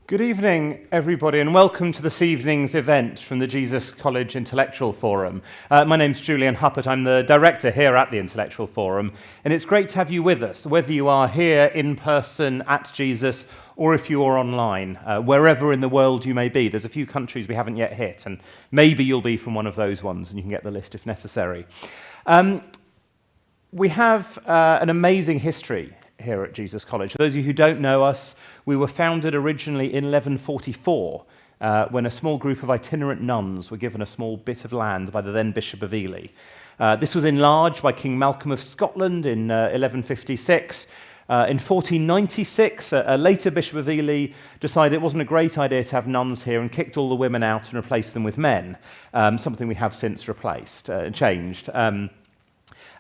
Good evening, everybody, and welcome to this evening's event from the Jesus College Intellectual Forum. My name's Julian Huppert. I'm the director here at the Intellectual Forum, and it's great to have you with us, whether you are here in person at Jesus or if you are online, wherever in the world you may be. There's a few countries we haven't yet hit, and maybe you'll be from one of those ones, and you can get the list if necessary. We have an amazing history here at Jesus College. For those of you who don't know us, we were founded originally in 1144 when a small group of itinerant nuns were given a small bit of land by the then Bishop of Ely. This was enlarged by King Malcolm of Scotland in 1156. In 1496, a later Bishop of Ely decided it wasn't a great idea to have nuns here and kicked all the women out and replaced them with men, something we have since changed.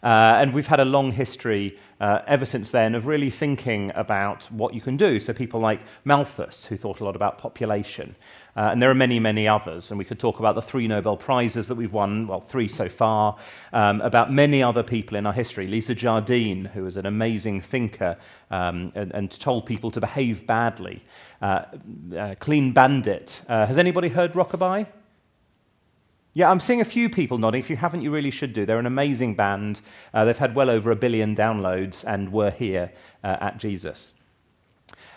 And we've had a long history ever since then of really thinking about what you can do. So people like Malthus, who thought a lot about population. And there are many, many others. And we could talk about the 3 Nobel Prizes that we've won, well, 3 so far, about many other people in our history. Lisa Jardine, who was an amazing thinker and told people to behave badly. Clean Bandit. Has anybody heard Rockabye? Yeah, I'm seeing a few people nodding. If you haven't, you really should do. They're an amazing band. They've had well over 1 billion downloads and were here at Jesus.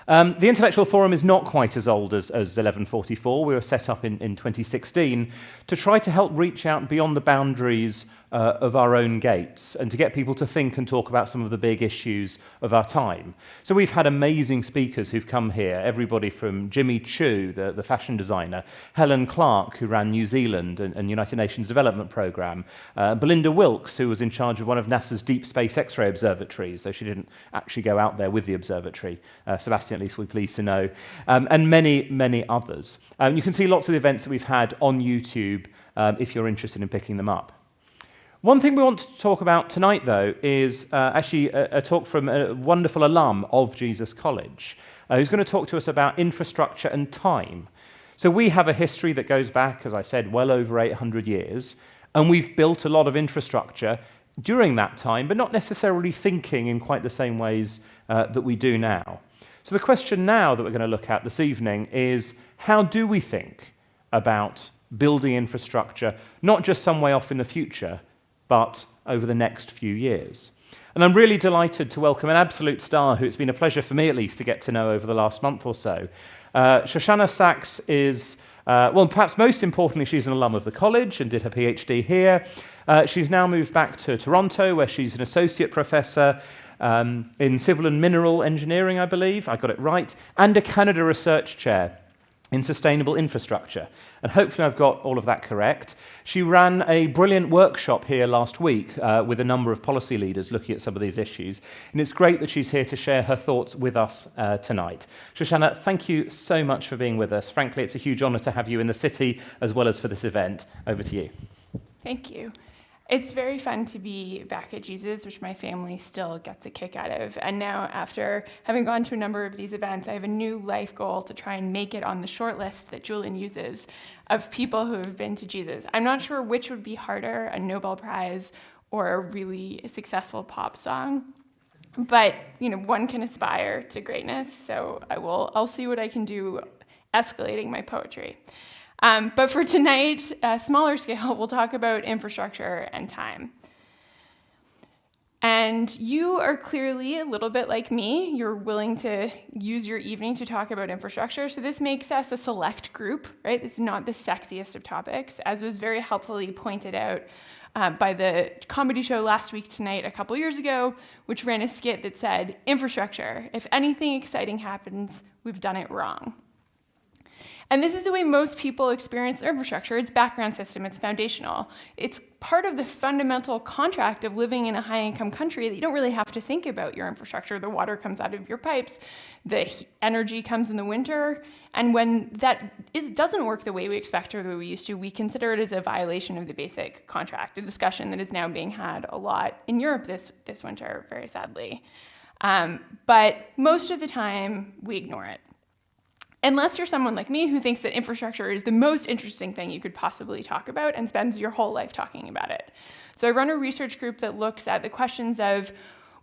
The Intellectual Forum is not quite as old as 1144. We were set up in 2016 to try to help reach out beyond the boundaries of our own gates and to get people to think and talk about some of the big issues of our time. So we've had amazing speakers who've come here, everybody from Jimmy Choo, the fashion designer, Helen Clark, who ran New Zealand and United Nations Development Programme, Belinda Wilkes, who was in charge of one of NASA's deep space X-ray observatories, though she didn't actually go out there with the observatory. Sebastian, at least we're pleased to know, and many, many others. You can see lots of the events that we've had on YouTube if you're interested in picking them up. One thing we want to talk about tonight, though, is actually a talk from a wonderful alum of Jesus College, who's going to talk to us about infrastructure and time. So we have a history that goes back, as I said, well over 800 years, and we've built a lot of infrastructure during that time, but not necessarily thinking in quite the same ways that we do now. So the question now that we're going to look at this evening is, how do we think about building infrastructure, not just some way off in the future, but over the next few years? And I'm really delighted to welcome an absolute star who it's been a pleasure for me at least to get to know over the last month or so. Shoshanna Saxe is, well, perhaps most importantly, she's an alum of the college and did her PhD here. She's now moved back to Toronto, where she's an associate professor in civil and mineral engineering, I believe, I got it right, and a Canada Research Chair in sustainable infrastructure. And hopefully I've got all of that correct. She ran a brilliant workshop here last week with a number of policy leaders looking at some of these issues. And it's great that she's here to share her thoughts with us tonight. Shoshanna, thank you so much for being with us. Frankly, it's a huge honor to have you in the city as well as for this event. Over to you. Thank you. It's very fun to be back at Jesus, which my family still gets a kick out of. And now, after having gone to a number of these events, I have a new life goal to try and make it on the short list that Julian uses of people who have been to Jesus. I'm not sure which would be harder, a Nobel Prize or a really successful pop song. But, one can aspire to greatness, so I'll see what I can do escalating my poetry. But for tonight, a smaller scale, we'll talk about infrastructure and time. And you are clearly a little bit like me. You're willing to use your evening to talk about infrastructure. So this makes us a select group, right? This is not the sexiest of topics, as was very helpfully pointed out by the comedy show Last Week Tonight a couple years ago, which ran a skit that said, infrastructure, if anything exciting happens, we've done it wrong. And this is the way most people experience their infrastructure. It's background system, it's foundational. It's part of the fundamental contract of living in a high-income country that you don't really have to think about your infrastructure. The water comes out of your pipes, the energy comes in the winter, and when that doesn't work the way we expect or the way we used to, we consider it as a violation of the basic contract, a discussion that is now being had a lot in Europe this winter, very sadly. But most of the time, we ignore it. Unless you're someone like me who thinks that infrastructure is the most interesting thing you could possibly talk about and spends your whole life talking about it. So I run a research group that looks at the questions of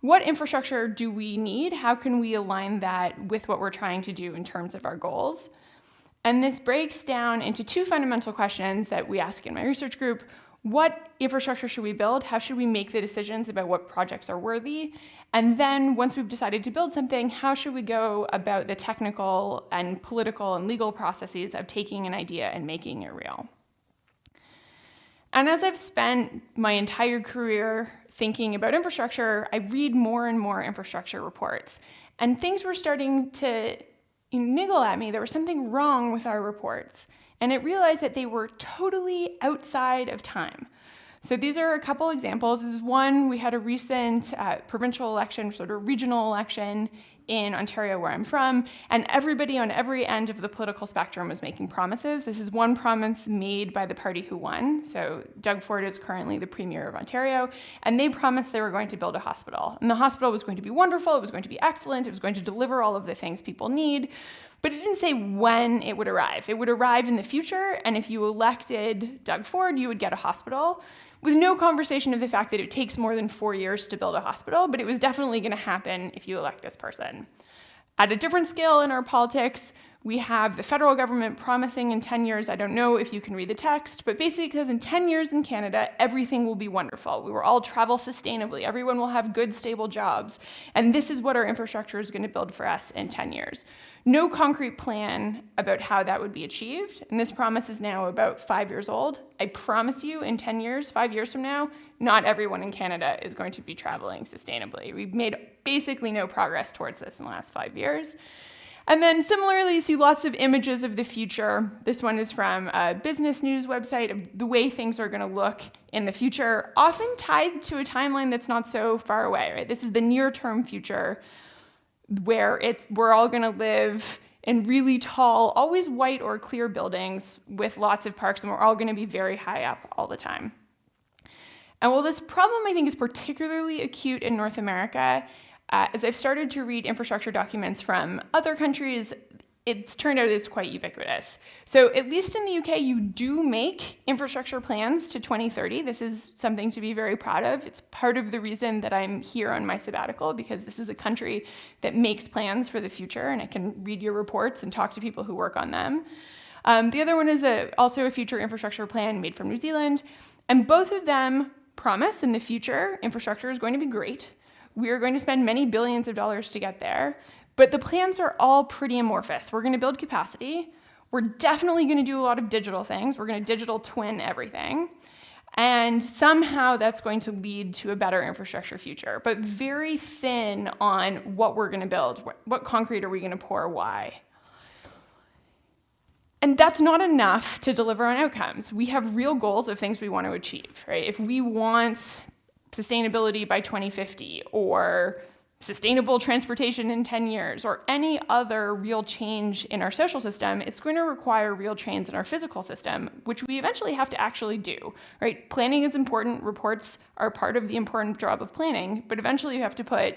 what infrastructure do we need? How can we align that with what we're trying to do in terms of our goals? And this breaks down into two fundamental questions that we ask in my research group. What infrastructure should we build? How should we make the decisions about what projects are worthy? And then once we've decided to build something, how should we go about the technical and political and legal processes of taking an idea and making it real? And as I've spent my entire career thinking about infrastructure, I read more and more infrastructure reports. And things were starting to niggle at me. There was something wrong with our reports. And it realized that they were totally outside of time. So these are a couple examples. This is one, we had a recent provincial election, sort of regional election in Ontario where I'm from, and everybody on every end of the political spectrum was making promises. This is one promise made by the party who won. So Doug Ford is currently the Premier of Ontario, and they promised they were going to build a hospital. And the hospital was going to be wonderful, it was going to be excellent, it was going to deliver all of the things people need, but it didn't say when it would arrive. It would arrive in the future, and if you elected Doug Ford, you would get a hospital, with no conversation of the fact that it takes more than 4 years to build a hospital, but it was definitely going to happen if you elect this person. At a different scale in our politics, we have the federal government promising in 10 years, I don't know if you can read the text, but basically it says in 10 years in Canada, everything will be wonderful. We will all travel sustainably. Everyone will have good, stable jobs. And this is what our infrastructure is going to build for us in 10 years. No concrete plan about how that would be achieved. And this promise is now about 5 years old. I promise you in 10 years, 5 years from now, not everyone in Canada is going to be traveling sustainably. We've made basically no progress towards this in the last 5 years. And then similarly, you see lots of images of the future. This one is from a business news website of the way things are going to look in the future, often tied to a timeline that's not so far away, right? This is the near-term future where we're all going to live in really tall, always white or clear buildings with lots of parks, and we're all going to be very high up all the time. And while this problem, I think, is particularly acute in North America, as I've started to read infrastructure documents from other countries, it's turned out it's quite ubiquitous. So at least in the UK, you do make infrastructure plans to 2030. This is something to be very proud of. It's part of the reason that I'm here on my sabbatical, because this is a country that makes plans for the future, and I can read your reports and talk to people who work on them. The other one is also a future infrastructure plan made from New Zealand, and both of them promise in the future infrastructure is going to be great. We are going to spend many billions of dollars to get there, but the plans are all pretty amorphous. We're going to build capacity. We're definitely going to do a lot of digital things. We're going to digital twin everything. And somehow that's going to lead to a better infrastructure future, but very thin on what we're going to build. What concrete are we going to pour? Why? And that's not enough to deliver on outcomes. We have real goals of things we want to achieve, right? If we want sustainability by 2050, or sustainable transportation in 10 years, or any other real change in our social system, it's going to require real change in our physical system, which we eventually have to actually do, right? Planning is important. Reports are part of the important job of planning, but eventually you have to put,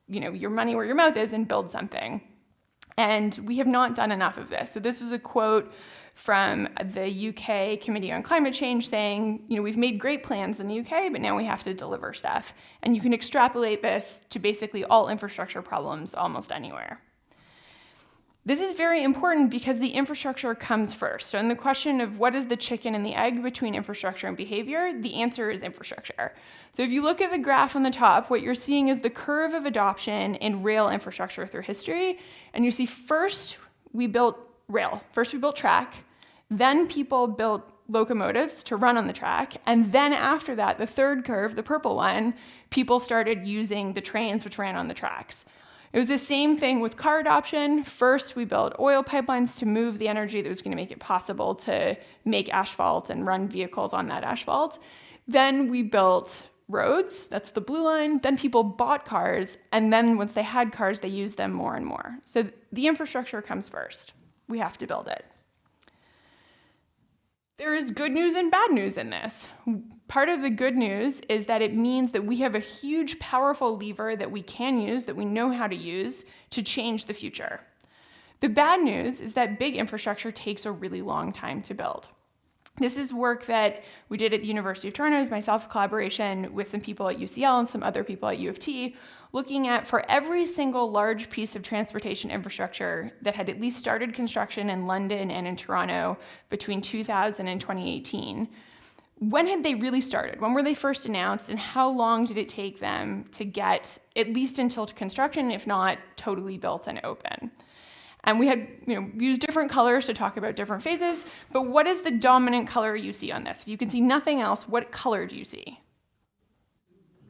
your money where your mouth is and build something. And we have not done enough of this. So this was a quote from the UK Committee on Climate Change saying, we've made great plans in the UK, but now we have to deliver stuff. And you can extrapolate this to basically all infrastructure problems almost anywhere. This is very important because the infrastructure comes first. So in the question of what is the chicken and the egg between infrastructure and behavior, the answer is infrastructure. So if you look at the graph on the top, what you're seeing is the curve of adoption in rail infrastructure through history. And you see first we built rail. First we built track, then people built locomotives to run on the track, and then after that, the third curve, the purple one, people started using the trains which ran on the tracks. It was the same thing with car adoption. First, we built oil pipelines to move the energy that was going to make it possible to make asphalt and run vehicles on that asphalt. Then we built roads, that's the blue line. Then people bought cars, and then once they had cars, they used them more and more. So the infrastructure comes first. We have to build it. There is good news and bad news in this. Part of the good news is that it means that we have a huge, powerful lever that we can use, that we know how to use, to change the future. The bad news is that big infrastructure takes a really long time to build. This is work that we did at the University of Toronto, myself, collaboration with some people at UCL and some other people at U of T, looking at for every single large piece of transportation infrastructure that had at least started construction in London and in Toronto between 2000 and 2018, when had they really started? When were they first announced, and how long did it take them to get at least until construction, if not totally built and open? And we had used different colors to talk about different phases, but what is the dominant color you see on this? If you can see nothing else, what color do you see?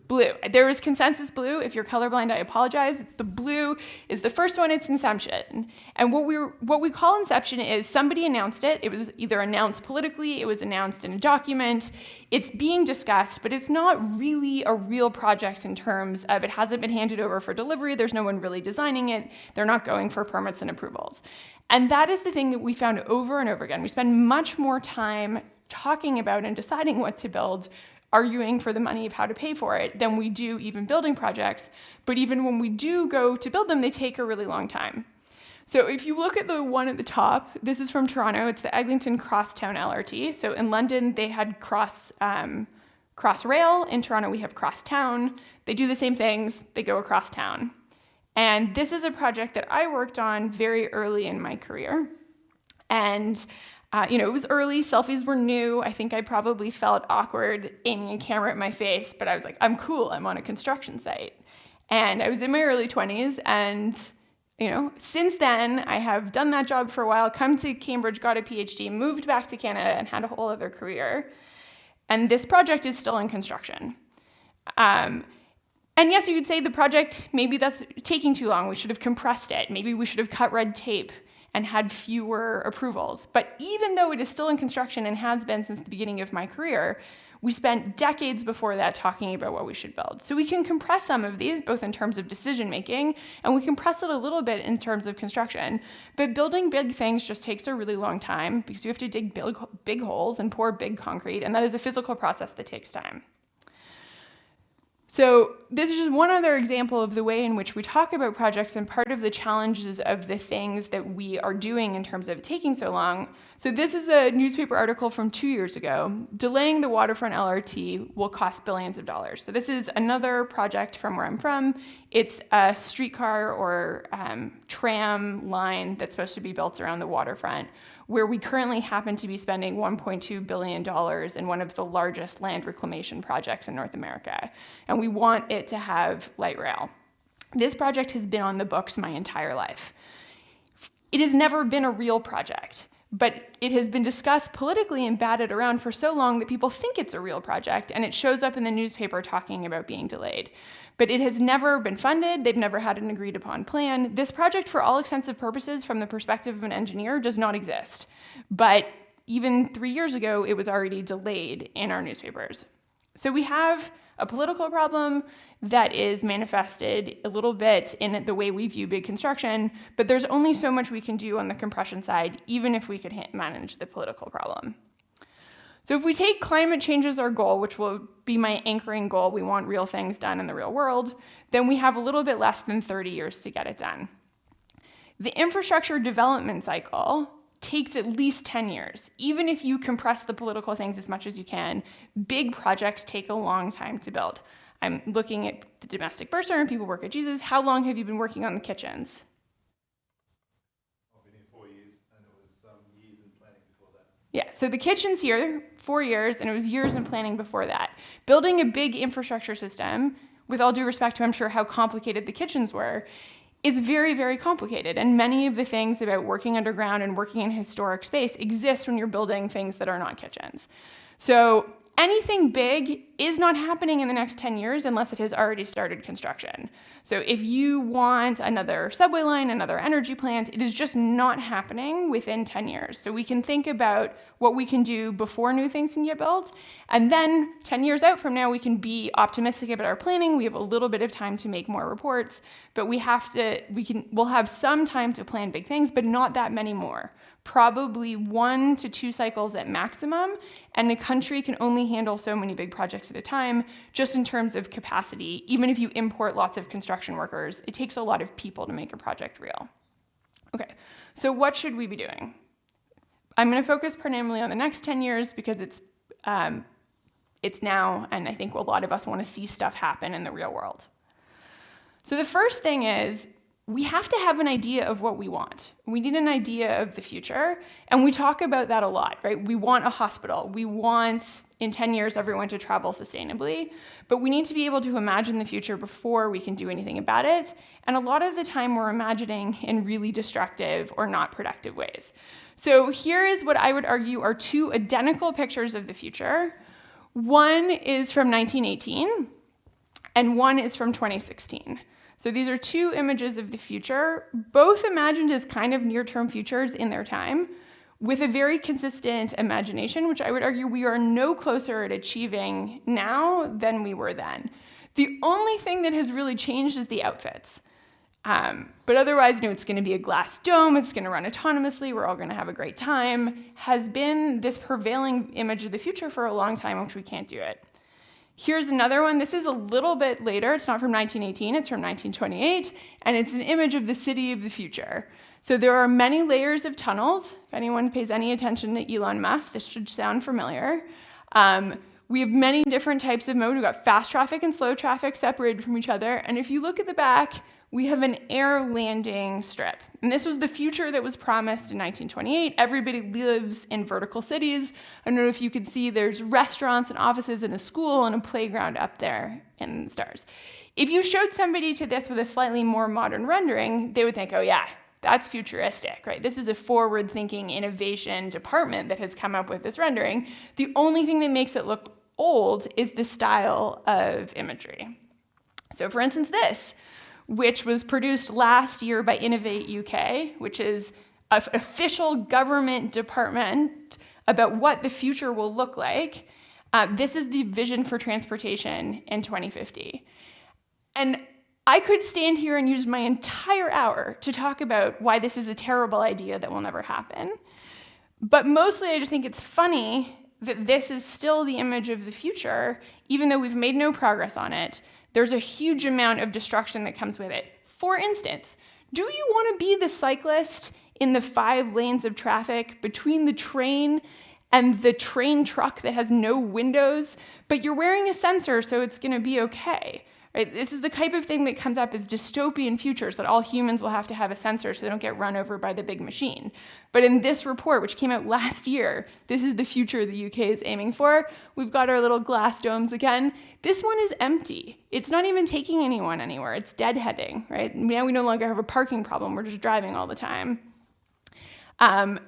Blue. There was consensus blue. If you're colorblind, I apologize. The blue is the first one. It's inception. And what we call inception is somebody announced it. It was either announced politically, it was announced in a document. It's being discussed, but it's not really a real project in terms of it hasn't been handed over for delivery. There's no one really designing it. They're not going for permits and approvals. And that is the thing that we found over and over again. We spend much more time talking about and deciding what to build, arguing for the money of how to pay for it, than we do even building projects. But even when we do go to build them, they take a really long time. So if you look at the one at the top, this is from Toronto. It's the Eglinton Crosstown LRT. So in London, they had Crossrail. In Toronto, we have Crosstown. They do the same things. They go across town. And this is a project that I worked on very early in my career. And it was early, selfies were new. I think I probably felt awkward aiming a camera at my face, but I was like, I'm cool, I'm on a construction site. And I was in my early 20s, and since then, I have done that job for a while, come to Cambridge, got a PhD, moved back to Canada, and had a whole other career. And this project is still in construction. And yes, you could say the project, maybe that's taking too long. We should have compressed it. Maybe we should have cut red tape and had fewer approvals. But even though it is still in construction and has been since the beginning of my career, we spent decades before that talking about what we should build. So we can compress some of these, both in terms of decision making, and we can compress it a little bit in terms of construction. But building big things just takes a really long time because you have to dig big holes and pour big concrete, and that is a physical process that takes time. So this is just one other example of the way in which we talk about projects and part of the challenges of the things that we are doing in terms of it taking so long. So this is a newspaper article from 2 years ago. Delaying the waterfront LRT will cost billions of dollars. So this is another project from where I'm from. It's a streetcar or tram line that's supposed to be built around the waterfront, where we currently happen to be spending $1.2 billion in one of the largest land reclamation projects in North America. And we want it to have light rail. This project has been on the books my entire life. It has never been a real project, but it has been discussed politically and batted around for so long that people think it's a real project, and it shows up in the newspaper talking about being delayed. But it has never been funded. They've never had an agreed upon plan. This project, for all extensive purposes, from the perspective of an engineer, does not exist. But even 3 years ago, it was already delayed in our newspapers. So we have a political problem that is manifested a little bit in the way we view big construction, but there's only so much we can do on the compression side, even if we could manage the political problem. So if we take climate change as our goal, which will be my anchoring goal, we want real things done in the real world, then we have a little bit less than 30 years to get it done. The infrastructure development cycle takes at least 10 years. Even if you compress the political things as much as you can, big projects take a long time to build. I'm looking at the domestic burster and people work at Jesus. How long have you been working on the kitchens? I've been here 4 years, and it was some years in planning before that. Yeah, so the kitchen's here 4 years, and it was years in planning before that. Building a big infrastructure system, with all due respect to I'm sure how complicated the kitchens were, is very, very complicated. And many of the things about working underground and working in historic space exist when you're building things that are not kitchens. So anything big is not happening in the next 10 years unless it has already started construction. So if you want another subway line, another energy plant, it is just not happening within 10 years. So we can think about what we can do before new things can get built. And then 10 years out from now, we can be optimistic about our planning. We have a little bit of time to make more reports, but we'll have some time to plan big things, but not that many more. Probably 1 to 2 cycles at maximum, and the country can only handle so many big projects at a time, just in terms of capacity. Even if you import lots of construction workers, it takes a lot of people to make a project real. Okay, so what should we be doing? I'm going to focus primarily on the next 10 years because it's now, and I think a lot of us want to see stuff happen in the real world. So the first thing is we have to have an idea of what we want. We need an idea of the future, and we talk about that a lot, right? We want a hospital. We want, in 10 years, everyone to travel sustainably, but we need to be able to imagine the future before we can do anything about it, and a lot of the time we're imagining in really destructive or not productive ways. So here is what I would argue are two identical pictures of the future. One is from 1918, and one is from 2016. So these are two images of the future, both imagined as kind of near-term futures in their time, with a very consistent imagination, which I would argue we are no closer at achieving now than we were then. The only thing that has really changed is the outfits. But otherwise, it's going to be a glass dome, it's going to run autonomously, we're all going to have a great time, has been this prevailing image of the future for a long time, which we can't do it. Here's another one. This is a little bit later. It's not from 1918, it's from 1928, and it's an image of the city of the future. So there are many layers of tunnels. If anyone pays any attention to Elon Musk, this should sound familiar. We have many different types of mode. We've got fast traffic and slow traffic separated from each other, and if you look at the back, we have an air landing strip. And this was the future that was promised in 1928. Everybody lives in vertical cities. I don't know if you could see there's restaurants and offices and a school and a playground up there in the stars. If you showed somebody to this with a slightly more modern rendering, they would think, oh yeah, that's futuristic, right? This is a forward-thinking innovation department that has come up with this rendering. The only thing that makes it look old is the style of imagery. So for instance, this, which was produced last year by Innovate UK, which is an official government department about what the future will look like. This is the vision for transportation in 2050. And I could stand here and use my entire hour to talk about why this is a terrible idea that will never happen. But mostly I just think it's funny that this is still the image of the future, even though we've made no progress on it. There's a huge amount of destruction that comes with it. For instance, do you want to be the cyclist in the 5 lanes of traffic between the train and the train truck that has no windows, but you're wearing a sensor, so it's going to be okay? Right? This is the type of thing that comes up as dystopian futures, that all humans will have to have a sensor so they don't get run over by the big machine. But in this report, which came out last year, this is the future the UK is aiming for. We've got our little glass domes again. This one is empty. It's not even taking anyone anywhere. It's deadheading, right? Now we no longer have a parking problem. We're just driving all the time. Oh,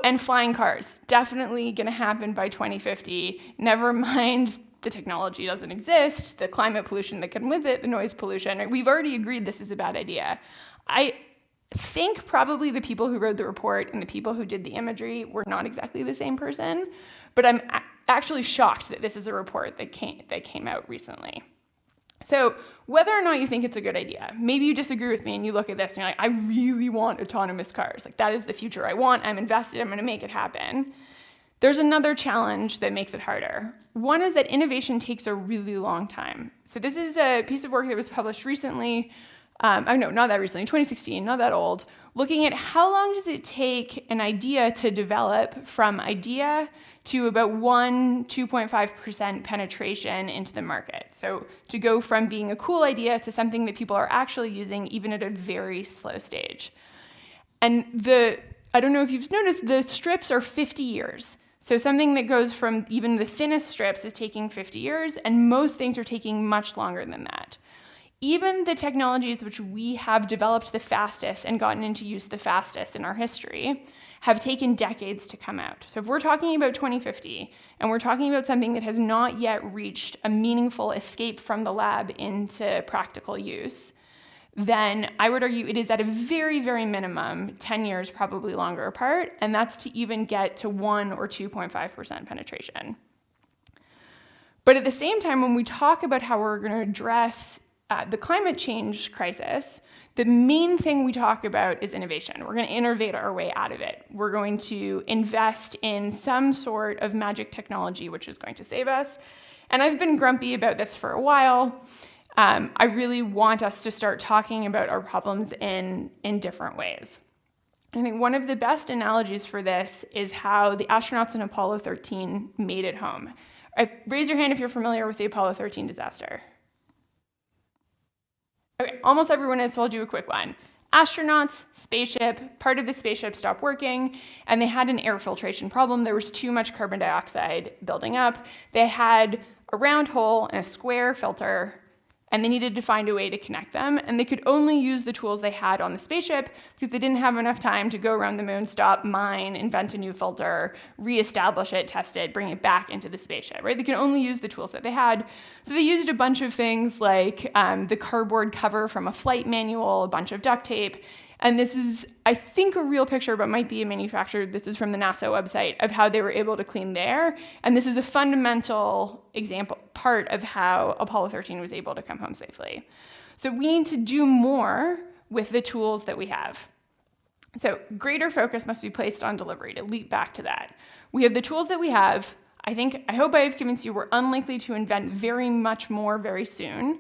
and flying cars. Definitely going to happen by 2050. Never mind the technology doesn't exist, the climate pollution that comes with it, the noise pollution. We've already agreed this is a bad idea. I think probably the people who wrote the report and the people who did the imagery were not exactly the same person, but I'm actually shocked that this is a report that came out recently. So whether or not you think it's a good idea, maybe you disagree with me and you look at this and you're like, I really want autonomous cars. Like, that is the future I want. I'm invested. I'm going to make it happen. There's another challenge that makes it harder. One is that innovation takes a really long time. So this is a piece of work that was published recently, no, not that recently, 2016, not that old, looking at how long does it take an idea to develop from idea to about 2.5% penetration into the market. So to go from being a cool idea to something that people are actually using, even at a very slow stage. And I don't know if you've noticed, the strips are 50 years. So something that goes from even the thinnest strips is taking 50 years, and most things are taking much longer than that. Even the technologies which we have developed the fastest and gotten into use the fastest in our history have taken decades to come out. So if we're talking about 2050, and we're talking about something that has not yet reached a meaningful escape from the lab into practical use, then I would argue it is at a very, very minimum 10 years, probably longer apart, and that's to even get to 1 or 2.5% penetration. But at the same time, when we talk about how we're going to address the climate change crisis, the main thing we talk about is innovation. We're going to innovate our way out of it. We're going to invest in some sort of magic technology which is going to save us. And I've been grumpy about this for a while. I really want us to start talking about our problems in different ways. I think one of the best analogies for this is how the astronauts in Apollo 13 made it home. Raise your hand if you're familiar with the Apollo 13 disaster. Okay, almost everyone is, so I'll do a quick one. Astronauts, spaceship, part of the spaceship stopped working, and they had an air filtration problem. There was too much carbon dioxide building up. They had a round hole and a square filter, and they needed to find a way to connect them, and they could only use the tools they had on the spaceship because they didn't have enough time to go around the moon, stop, mine, invent a new filter, reestablish it, test it, bring it back into the spaceship, right? They could only use the tools that they had. So they used a bunch of things like the cardboard cover from a flight manual, a bunch of duct tape, and this is, I think, a real picture, but might be a manufactured. This is from the NASA website of how they were able to clean the air. And this is a fundamental example, part of how Apollo 13 was able to come home safely. So we need to do more with the tools that we have. So greater focus must be placed on delivery, to leap back to that. We have the tools that we have. I hope I have convinced you we're unlikely to invent very much more very soon,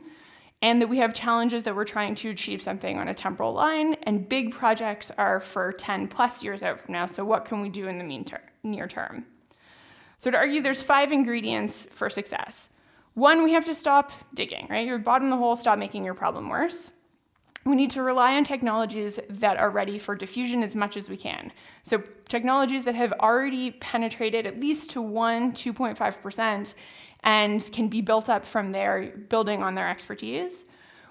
and that we have challenges that we're trying to achieve something on a temporal line, and big projects are for 10 plus years out from now, so what can we do in the near term? So to argue there's 5 ingredients for success. 1, we have to stop digging, right? You're bottom of the hole, stop making your problem worse. We need to rely on technologies that are ready for diffusion as much as we can. So technologies that have already penetrated at least to 2.5%, and can be built up from there, building on their expertise.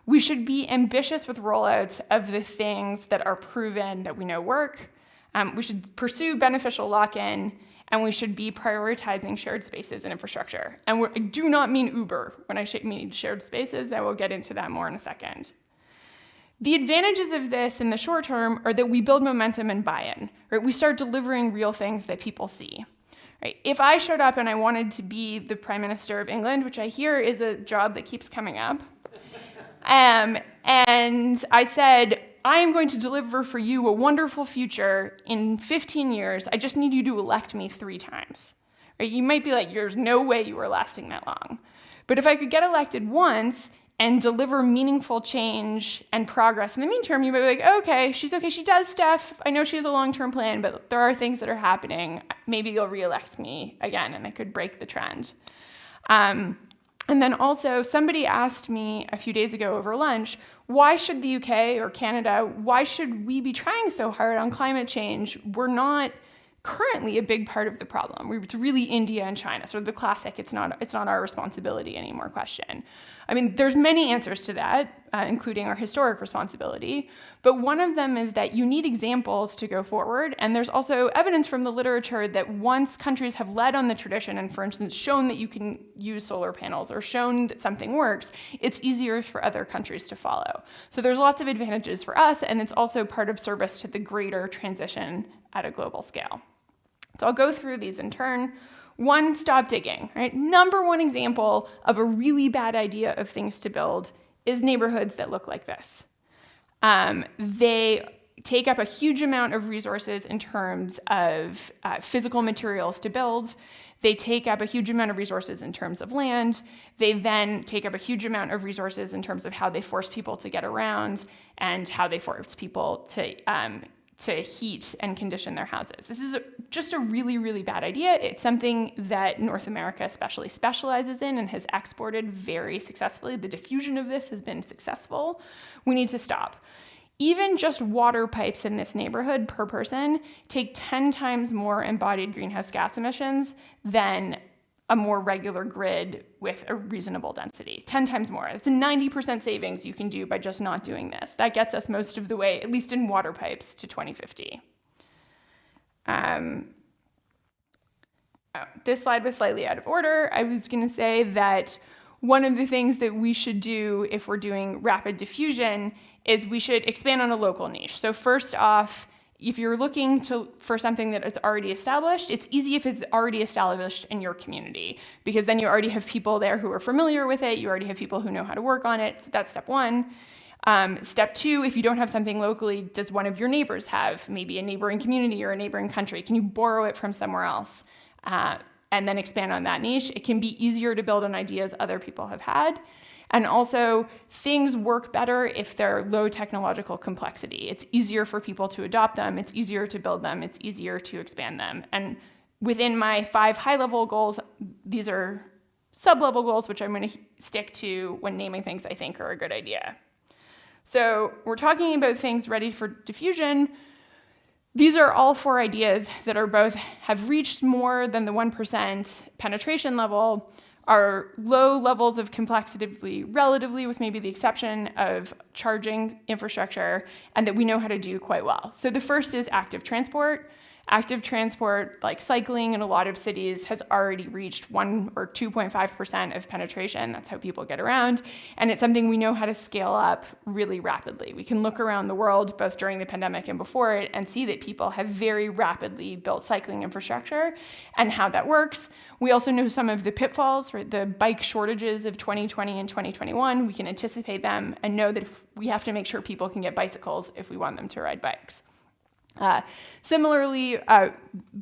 We should be ambitious with rollouts of the things that are proven that we know work. We should pursue beneficial lock-in, and we should be prioritizing shared spaces and infrastructure. And I do not mean Uber when I mean shared spaces. I will get into that more in a second. The advantages of this in the short term are that we build momentum and buy-in, right? We start delivering real things that people see. Right. If I showed up and I wanted to be the Prime Minister of England, which I hear is a job that keeps coming up, and I said, I am going to deliver for you a wonderful future in 15 years, I just need you to elect me 3 times. Right? You might be like, there's no way you were lasting that long. But if I could get elected once and deliver meaningful change and progress in the meantime, you might be like, okay, she does stuff. I know she has a long-term plan, but there are things that are happening. Maybe you'll re-elect me again, and I could break the trend. And then also, somebody asked me a few days ago over lunch, why should the UK or Canada, why should we be trying so hard on climate change? We're not currently a big part of the problem. It's really India and China, sort of the classic, it's not our responsibility anymore question. I mean, there's many answers to that, including our historic responsibility, but one of them is that you need examples to go forward, and there's also evidence from the literature that once countries have led on the tradition and, for instance, shown that you can use solar panels or shown that something works, it's easier for other countries to follow. So there's lots of advantages for us, and it's also part of service to the greater transition at a global scale. So I'll go through these in turn. 1, stop digging, right? Number 1 example of a really bad idea of things to build is neighborhoods that look like this. They take up a huge amount of resources in terms of physical materials to build. They take up a huge amount of resources in terms of land. They then take up a huge amount of resources in terms of how they force people to get around and how they force people to heat and condition their houses. This is just a really, really bad idea. It's something that North America especially specializes in and has exported very successfully. The diffusion of this has been successful. We need to stop. Even just water pipes in this neighborhood per person take 10 times more embodied greenhouse gas emissions than a more regular grid with a reasonable density, 10 times more. It's a 90% savings you can do by just not doing this. That gets us most of the way, at least in water pipes, to 2050. This slide was slightly out of order. I was gonna say that one of the things that we should do if we're doing rapid diffusion is we should expand on a local niche. So first off, if you're looking for something that is already established, it's easy if it's already established in your community, because then you already have people there who are familiar with it, you already have people who know how to work on it, so that's step 1. Step 2, if you don't have something locally, does one of your neighbors have maybe a neighboring community or a neighboring country? Can you borrow it from somewhere else? And then expand on that niche. It can be easier to build on ideas other people have had. And also, things work better if they're low technological complexity. It's easier for people to adopt them, it's easier to build them, it's easier to expand them. And within my 5 high-level goals, these are sub-level goals, which I'm going to stick to when naming things I think are a good idea. So we're talking about things ready for diffusion. These are all 4 ideas that are both have reached more than the 1% penetration level, are low levels of complexity relatively, with maybe the exception of charging infrastructure, and that we know how to do quite well. So the first is active transport. Active transport, like cycling in a lot of cities, has already reached 1 or 2.5% of penetration. That's how people get around. And it's something we know how to scale up really rapidly. We can look around the world, both during the pandemic and before it, and see that people have very rapidly built cycling infrastructure and how that works. We also know some of the pitfalls, right? The bike shortages of 2020 and 2021. We can anticipate them and know that we have to make sure people can get bicycles if we want them to ride bikes. Similarly,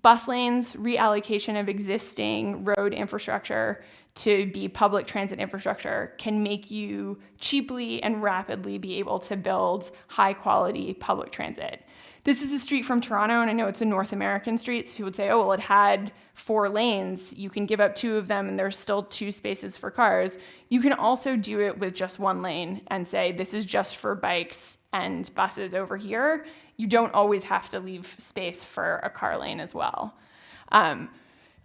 bus lanes, reallocation of existing road infrastructure to be public transit infrastructure can make you cheaply and rapidly be able to build high quality public transit. This is a street from Toronto, and I know it's a North American street, so people would say, oh, well, it had 4 lanes. You can give up 2 of them, and there's still 2 spaces for cars. You can also do it with just 1 lane and say, this is just for bikes and buses over here. You don't always have to leave space for a car lane as well.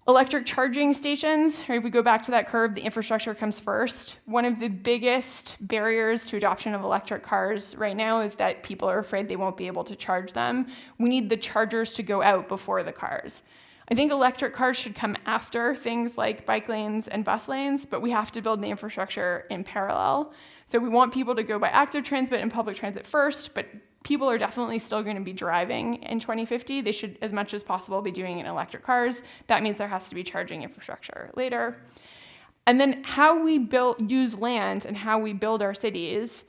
Electric charging stations, or if we go back to that curve, the infrastructure comes first. One of the biggest barriers to adoption of electric cars right now is that people are afraid they won't be able to charge them. We need the chargers to go out before the cars. I think electric cars should come after things like bike lanes and bus lanes, but we have to build the infrastructure in parallel. So we want people to go by active transit and public transit first, but people are definitely still going to be driving in 2050. They should, as much as possible, be doing it in electric cars. That means there has to be charging infrastructure later. And then how we use land and how we build our cities.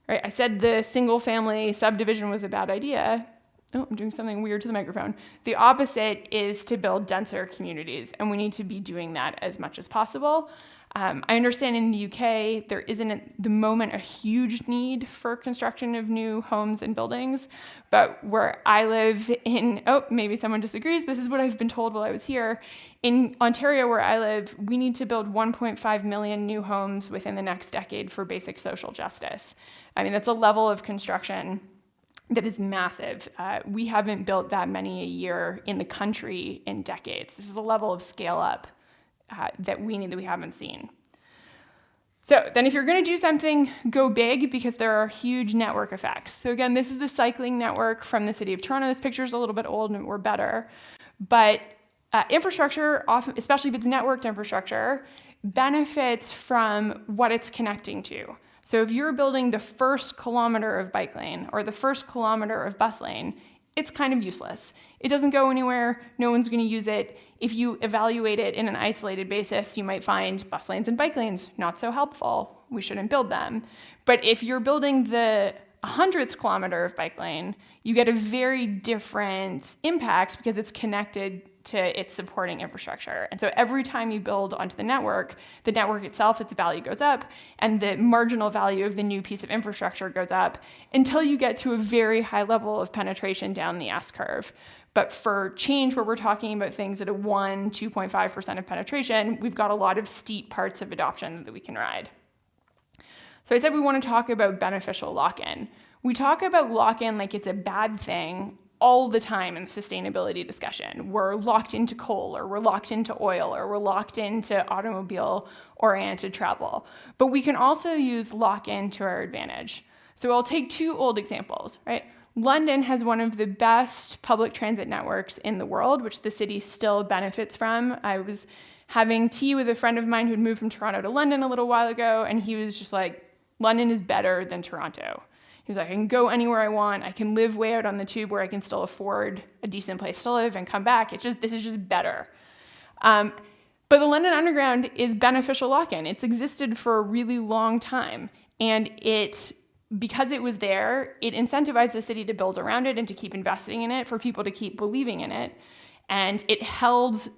Right? I said the single-family subdivision was a bad idea. Oh, I'm doing something weird to the microphone. The opposite is to build denser communities, and we need to be doing that as much as possible. I understand in the UK, there isn't at the moment a huge need for construction of new homes and buildings, but where I live maybe someone disagrees, this is what I've been told while I was here. In Ontario, where I live, we need to build 1.5 million new homes within the next decade for basic social justice. I mean, that's a level of construction that is massive. We haven't built that many a year in the country in decades. This is a level of scale up that we haven't seen. So then if you're going to do something, go big, because there are huge network effects. So again, this is the cycling network from the city of Toronto. This picture is a little bit old and we're better. But infrastructure, often, especially if it's networked infrastructure, benefits from what it's connecting to. So if you're building the first kilometer of bike lane or the first kilometer of bus lane, it's kind of useless. It doesn't go anywhere. No one's going to use it. If you evaluate it in an isolated basis, you might find bus lanes and bike lanes not so helpful. We shouldn't build them. But if you're building the 100th kilometer of bike lane, you get a very different impact because it's connected to its supporting infrastructure. And so every time you build onto the network itself, its value goes up, and the marginal value of the new piece of infrastructure goes up until you get to a very high level of penetration down the S-curve. But for change, where we're talking about things at a 2.5% of penetration, we've got a lot of steep parts of adoption that we can ride. So I said we want to talk about beneficial lock-in. We talk about lock-in like it's a bad thing all the time in the sustainability discussion. We're locked into coal, or we're locked into oil, or we're locked into automobile-oriented travel. But we can also use lock-in to our advantage. So I'll take 2 old examples, right? London has one of the best public transit networks in the world, which the city still benefits from. I was having tea with a friend of mine who'd moved from Toronto to London a little while ago, and he was just like, London is better than Toronto. He was like, I can go anywhere I want. I can live way out on the tube where I can still afford a decent place to live and come back. This is just better. But the London Underground is beneficial lock-in. It's existed for a really long time. And because it was there, it incentivized the city to build around it and to keep investing in it, for people to keep believing in it. And it held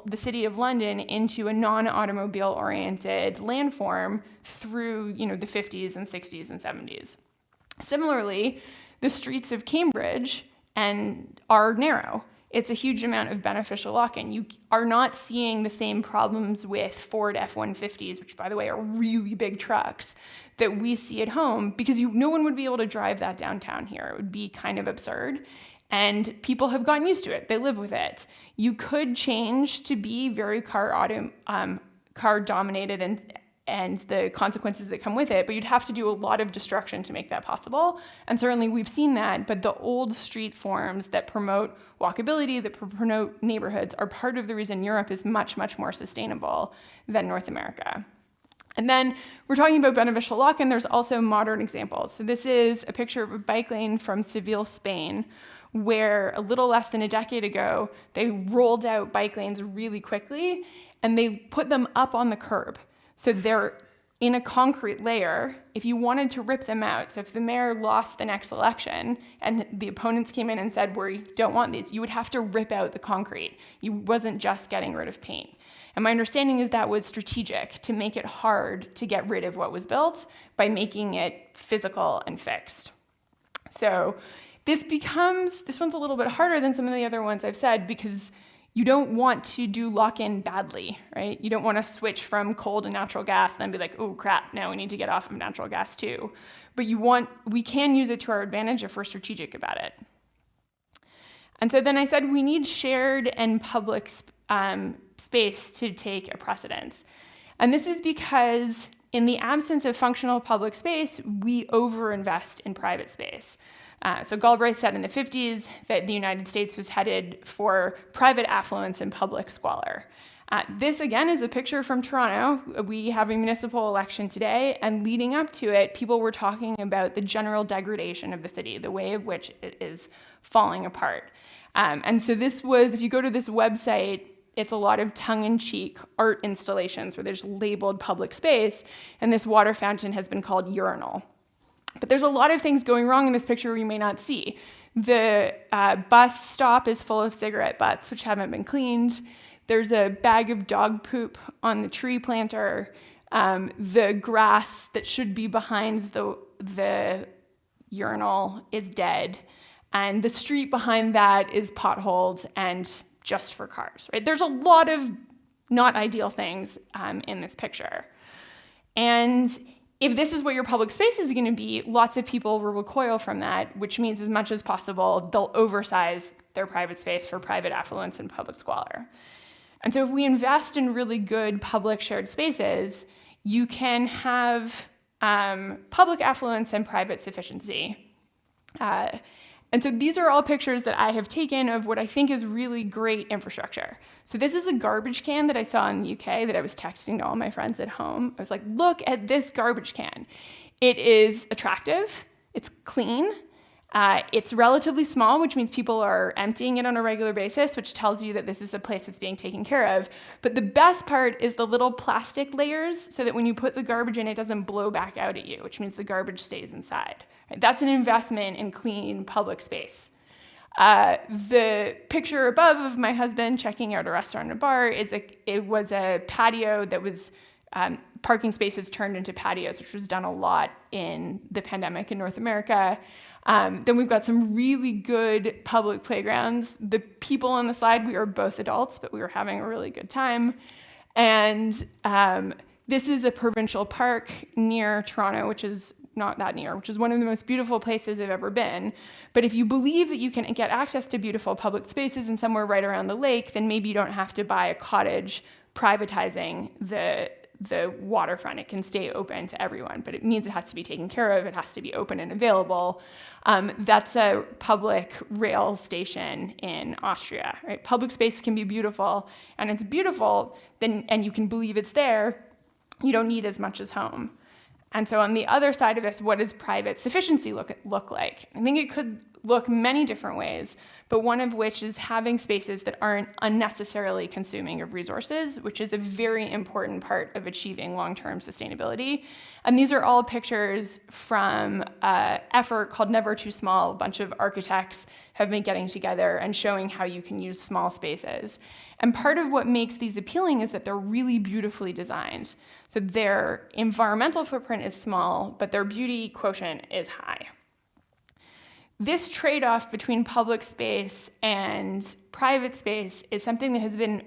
the city of London into a non-automobile oriented landform through, the 50s and 60s and 70s. Similarly, the streets of Cambridge are narrow. It's a huge amount of beneficial lock-in. You are not seeing the same problems with Ford F-150s, which, by the way, are really big trucks, that we see at home, because no one would be able to drive that downtown here. It would be kind of absurd. And people have gotten used to it. They live with it. You could change to be very car dominated and the consequences that come with it, but you'd have to do a lot of destruction to make that possible. And certainly we've seen that, but the old street forms that promote walkability, that promote neighborhoods, are part of the reason Europe is much, much more sustainable than North America. And then we're talking about beneficial lock-in. There's also modern examples. So this is a picture of a bike lane from Seville, Spain, where a little less than a decade ago, they rolled out bike lanes really quickly, and they put them up on the curb. So they're in a concrete layer. If you wanted to rip them out, so if the mayor lost the next election and the opponents came in and said, we don't want these, you would have to rip out the concrete. You wasn't just getting rid of paint. And my understanding is that was strategic to make it hard to get rid of what was built by making it physical and fixed. So this one's a little bit harder than some of the other ones I've said, because you don't want to do lock-in badly, right? You don't want to switch from coal to natural gas and then be like, oh crap, now we need to get off of natural gas too. But we can use it to our advantage if we're strategic about it. And so then I said we need shared and public space to take a precedence. And this is because in the absence of functional public space, we overinvest in private space. So Galbraith said in the 50s that the United States was headed for private affluence and public squalor. This, again, is a picture from Toronto. We have a municipal election today, and leading up to it, people were talking about the general degradation of the city, the way in which it is falling apart. And so this was, if you go to this website, it's a lot of tongue-in-cheek art installations where there's labeled public space, and this water fountain has been called urinal. But there's a lot of things going wrong in this picture you may not see. The bus stop is full of cigarette butts, which haven't been cleaned. There's a bag of dog poop on the tree planter. The grass that should be behind the urinal is dead. And the street behind that is potholed and just for cars, right? There's a lot of not ideal things in this picture. And if this is what your public space is going to be, lots of people will recoil from that, which means as much as possible, they'll oversize their private space for private affluence and public squalor. And so if we invest in really good public shared spaces, you can have public affluence and private sufficiency. And so these are all pictures that I have taken of what I think is really great infrastructure. So this is a garbage can that I saw in the UK that I was texting to all my friends at home. I was like, look at this garbage can. It is attractive, it's clean, it's relatively small, which means people are emptying it on a regular basis, which tells you that this is a place that's being taken care of. But the best part is the little plastic layers so that when you put the garbage in, it doesn't blow back out at you, which means the garbage stays inside. That's an investment in clean public space. The picture above of my husband checking out a restaurant and a bar was a patio that was parking spaces turned into patios, which was done a lot in the pandemic in North America. Then we've got some really good public playgrounds. The people on the side, we are both adults, but we were having a really good time. And this is a provincial park near Toronto, which is not that near, which is one of the most beautiful places I've ever been. But if you believe that you can get access to beautiful public spaces and somewhere right around the lake, then maybe you don't have to buy a cottage privatizing the waterfront. It can stay open to everyone, but it means it has to be taken care of. It has to be open and available. That's a public rail station in Austria, right? Public space can be beautiful, and it's beautiful, and you can believe it's there. You don't need as much as home. And so on the other side of this, what does private sufficiency look like? I think it could look many different ways, but one of which is having spaces that aren't unnecessarily consuming of resources, which is a very important part of achieving long-term sustainability. And these are all pictures from an effort called Never Too Small. A bunch of architects have been getting together and showing how you can use small spaces. And part of what makes these appealing is that they're really beautifully designed. So their environmental footprint is small, but their beauty quotient is high. This trade-off between public space and private space is something that has been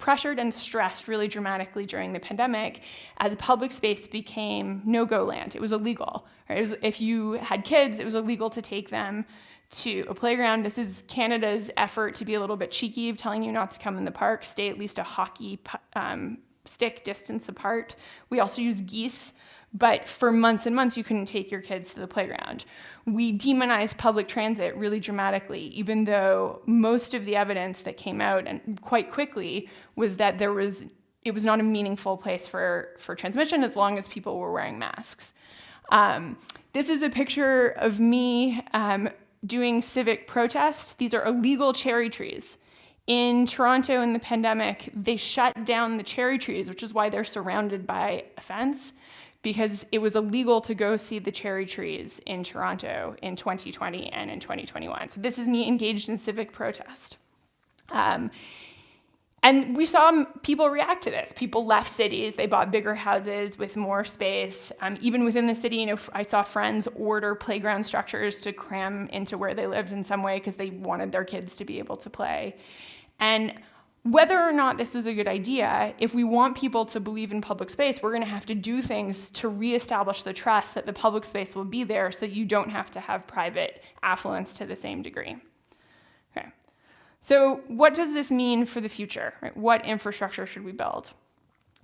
pressured and stressed really dramatically during the pandemic as public space became no-go land. It was illegal. Right? If you had kids, it was illegal to take them to a playground. This is Canada's effort to be a little bit cheeky of telling you not to come in the park, stay at least a hockey stick distance apart. We also use geese, but for months and months, you couldn't take your kids to the playground. We demonized public transit really dramatically, even though most of the evidence that came out, and quite quickly, was that it was not a meaningful place for transmission as long as people were wearing masks. This is a picture of me doing civic protest. These are illegal cherry trees. In Toronto in the pandemic, they shut down the cherry trees, which is why they're surrounded by a fence, because it was illegal to go see the cherry trees in Toronto in 2020 and in 2021. So this is me engaged in civic protest. And we saw people react to this. People left cities, they bought bigger houses with more space. Even within the city, I saw friends order playground structures to cram into where they lived in some way because they wanted their kids to be able to play. And whether or not this was a good idea, if we want people to believe in public space, we're going to have to do things to reestablish the trust that the public space will be there so you don't have to have private affluence to the same degree. Okay. So what does this mean for the future? Right? What infrastructure should we build?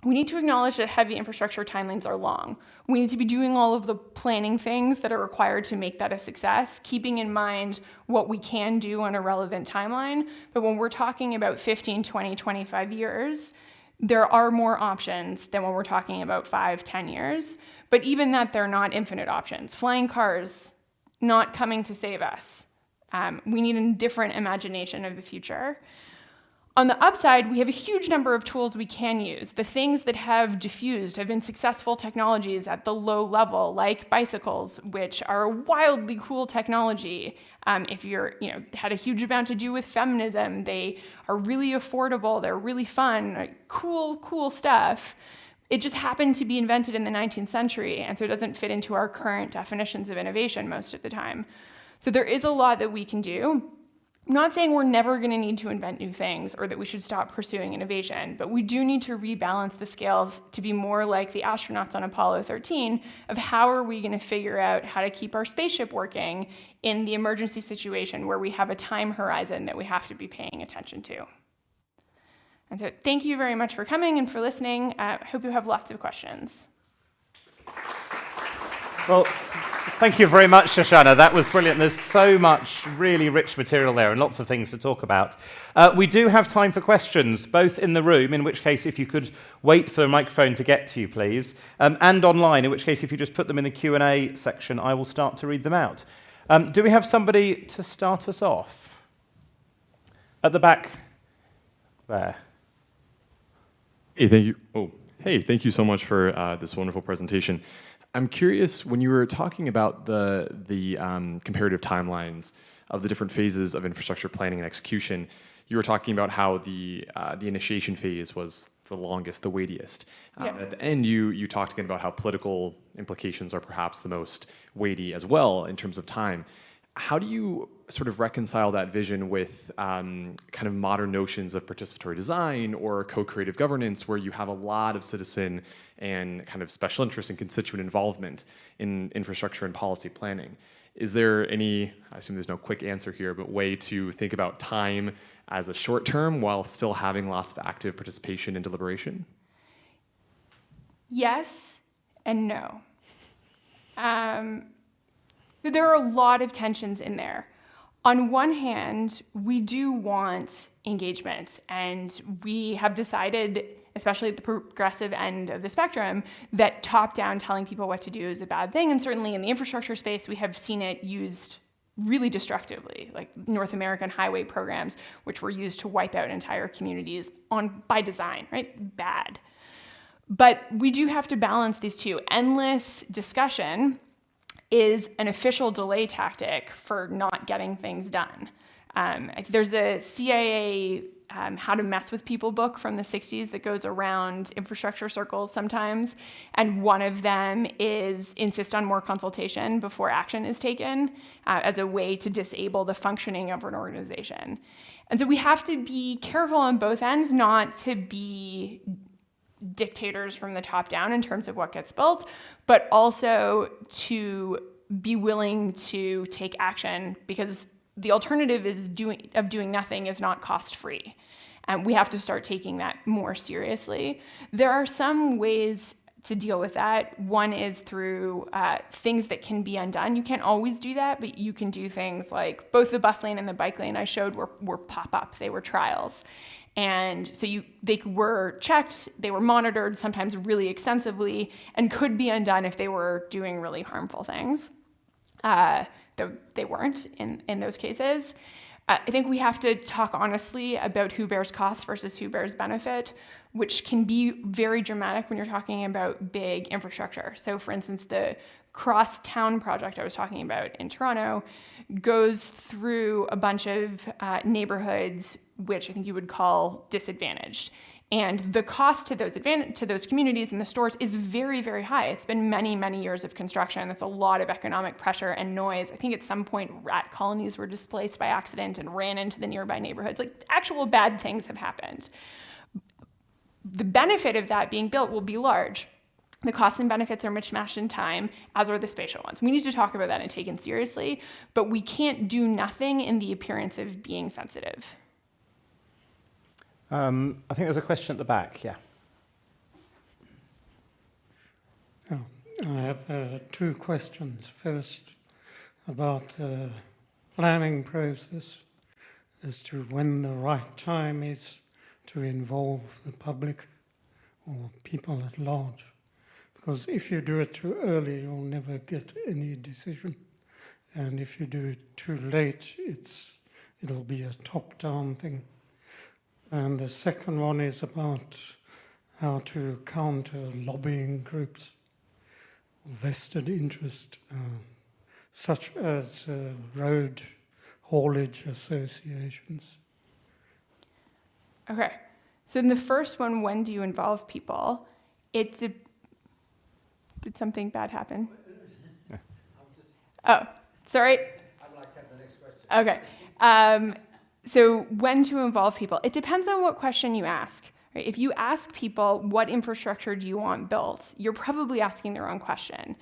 We need to acknowledge that heavy infrastructure timelines are long. We need to be doing all of the planning things that are required to make that a success, keeping in mind what we can do on a relevant timeline. But when we're talking about 15, 20, 25 years, there are more options than when we're talking about 5, 10 years. But even that, they're not infinite options. Flying cars, not coming to save us. We need a different imagination of the future. On the upside, we have a huge number of tools we can use. The things that have diffused have been successful technologies at the low level, like bicycles, which are a wildly cool technology. If you're, had a huge amount to do with feminism, they are really affordable, they're really fun, like, cool stuff. It just happened to be invented in the 19th century, and so it doesn't fit into our current definitions of innovation most of the time. So there is a lot that we can do. I'm not saying we're never going to need to invent new things or that we should stop pursuing innovation, but we do need to rebalance the scales to be more like the astronauts on Apollo 13 of how are we going to figure out how to keep our spaceship working in the emergency situation where we have a time horizon that we have to be paying attention to. And so thank you very much for coming and for listening. I hope you have lots of questions. Well, thank you very much, Shoshanna. That was brilliant. There's so much really rich material there and lots of things to talk about. We do have time for questions, both in the room, in which case if you could wait for the microphone to get to you, please, and online, in which case if you just put them in the Q&A section, I will start to read them out. Do we have somebody to start us off? At the back there. Hey, thank you. Thank you so much for this wonderful presentation. I'm curious, when you were talking about the comparative timelines of the different phases of infrastructure planning and execution, you were talking about how the initiation phase was the longest, the weightiest. Yeah. At the end, you talked again about how political implications are perhaps the most weighty as well in terms of time. How do you sort of reconcile that vision with kind of modern notions of participatory design or co-creative governance, where you have a lot of citizen and kind of special interest and constituent involvement in infrastructure and policy planning? Is there any, I assume there's no quick answer here, but way to think about time as a short term while still having lots of active participation and deliberation? Yes and no. There are a lot of tensions in there. On one hand, we do want engagement, and we have decided, especially at the progressive end of the spectrum, that top-down telling people what to do is a bad thing, and certainly in the infrastructure space, we have seen it used really destructively, like North American highway programs, which were used to wipe out entire communities by design, right? Bad. But we do have to balance these two. Endless discussion is an official delay tactic for not getting things done. There's a CIA How to Mess with People book from the 60s that goes around infrastructure circles sometimes. And one of them is insist on more consultation before action is taken as a way to disable the functioning of an organization. And so we have to be careful on both ends not to be dictators from the top down in terms of what gets built, but also to be willing to take action, because the alternative of doing nothing is not cost-free. And we have to start taking that more seriously. There are some ways to deal with that. One is through things that can be undone. You can't always do that, but you can do things like both the bus lane and the bike lane I showed were pop-up. They were trials. And so they were checked, they were monitored, sometimes really extensively, and could be undone if they were doing really harmful things. Though they weren't in those cases. I think we have to talk honestly about who bears costs versus who bears benefit, which can be very dramatic when you're talking about big infrastructure. So for instance, the Crosstown project I was talking about in Toronto goes through a bunch of neighborhoods which I think you would call disadvantaged. And the cost to those communities and the stores is very, very high. It's been many, many years of construction. That's a lot of economic pressure and noise. I think at some point rat colonies were displaced by accident and ran into the nearby neighborhoods. Like, actual bad things have happened. The benefit of that being built will be large. The costs and benefits are mismatched in time, as are the spatial ones. We need to talk about that and take it seriously, but we can't do nothing in the appearance of being sensitive. I think there's a question at the back, yeah. Oh, I have two questions. First, about the planning process as to when the right time is to involve the public or people at large. Because if you do it too early, you'll never get any decision. And if you do it too late, it'll be a top-down thing. And the second one is about how to counter lobbying groups, vested interest, such as road haulage associations. Okay, so in the first one, when do you involve people? Did something bad happen? Oh, sorry. I'd like to have the next question. Okay. So when to involve people? It depends on what question you ask. Right? If you ask people, what infrastructure do you want built? You're probably asking the wrong question.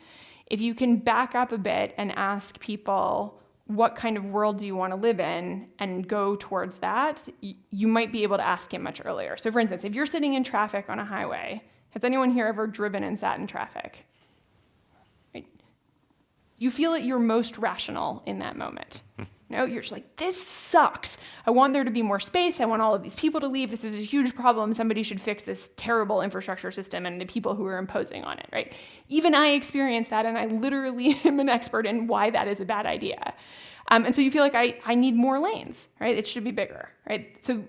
If you can back up a bit and ask people, what kind of world do you want to live in, and go towards that, you might be able to ask it much earlier. So for instance, if you're sitting in traffic on a highway, has anyone here ever driven and sat in traffic? Right? You feel that you're most rational in that moment. No, you're just like, this sucks. I want there to be more space. I want all of these people to leave. This is a huge problem. Somebody should fix this terrible infrastructure system and the people who are imposing on it, right? Even I experience that, and I literally am an expert in why that is a bad idea. And so you feel like I need more lanes, right? It should be bigger, right? So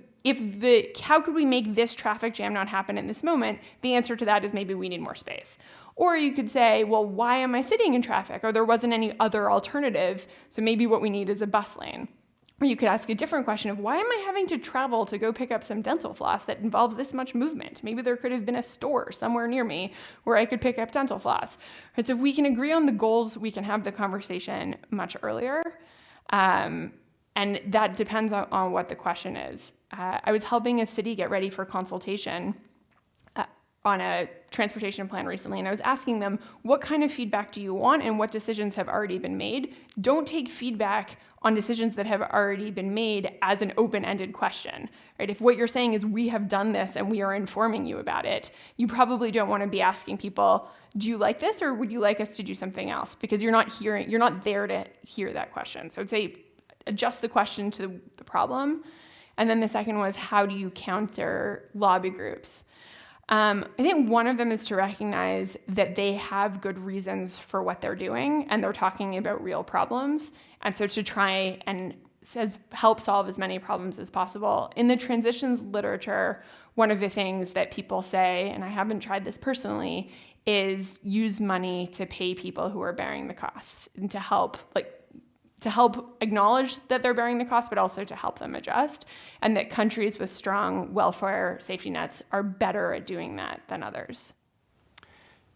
how could we make this traffic jam not happen in this moment? The answer to that is maybe we need more space. Or you could say, well, why am I sitting in traffic? Or there wasn't any other alternative, so maybe what we need is a bus lane. Or you could ask a different question of, why am I having to travel to go pick up some dental floss that involves this much movement? Maybe there could have been a store somewhere near me where I could pick up dental floss. Right, so if we can agree on the goals, we can have the conversation much earlier. And that depends on what the question is. I was helping a city get ready for consultation on a transportation plan recently, and I was asking them, what kind of feedback do you want and what decisions have already been made? Don't take feedback on decisions that have already been made as an open-ended question, right? If what you're saying is we have done this and we are informing you about it, you probably don't want to be asking people, do you like this or would you like us to do something else? Because you're not there to hear that question. So I'd say adjust the question to the problem. And then the second was, how do you counter lobby groups? I think one of them is to recognize that they have good reasons for what they're doing and they're talking about real problems. And so to try and help solve as many problems as possible. In the transitions literature, one of the things that people say, and I haven't tried this personally, is use money to pay people who are bearing the costs and to help to help acknowledge that they're bearing the cost, but also to help them adjust, and that countries with strong welfare safety nets are better at doing that than others.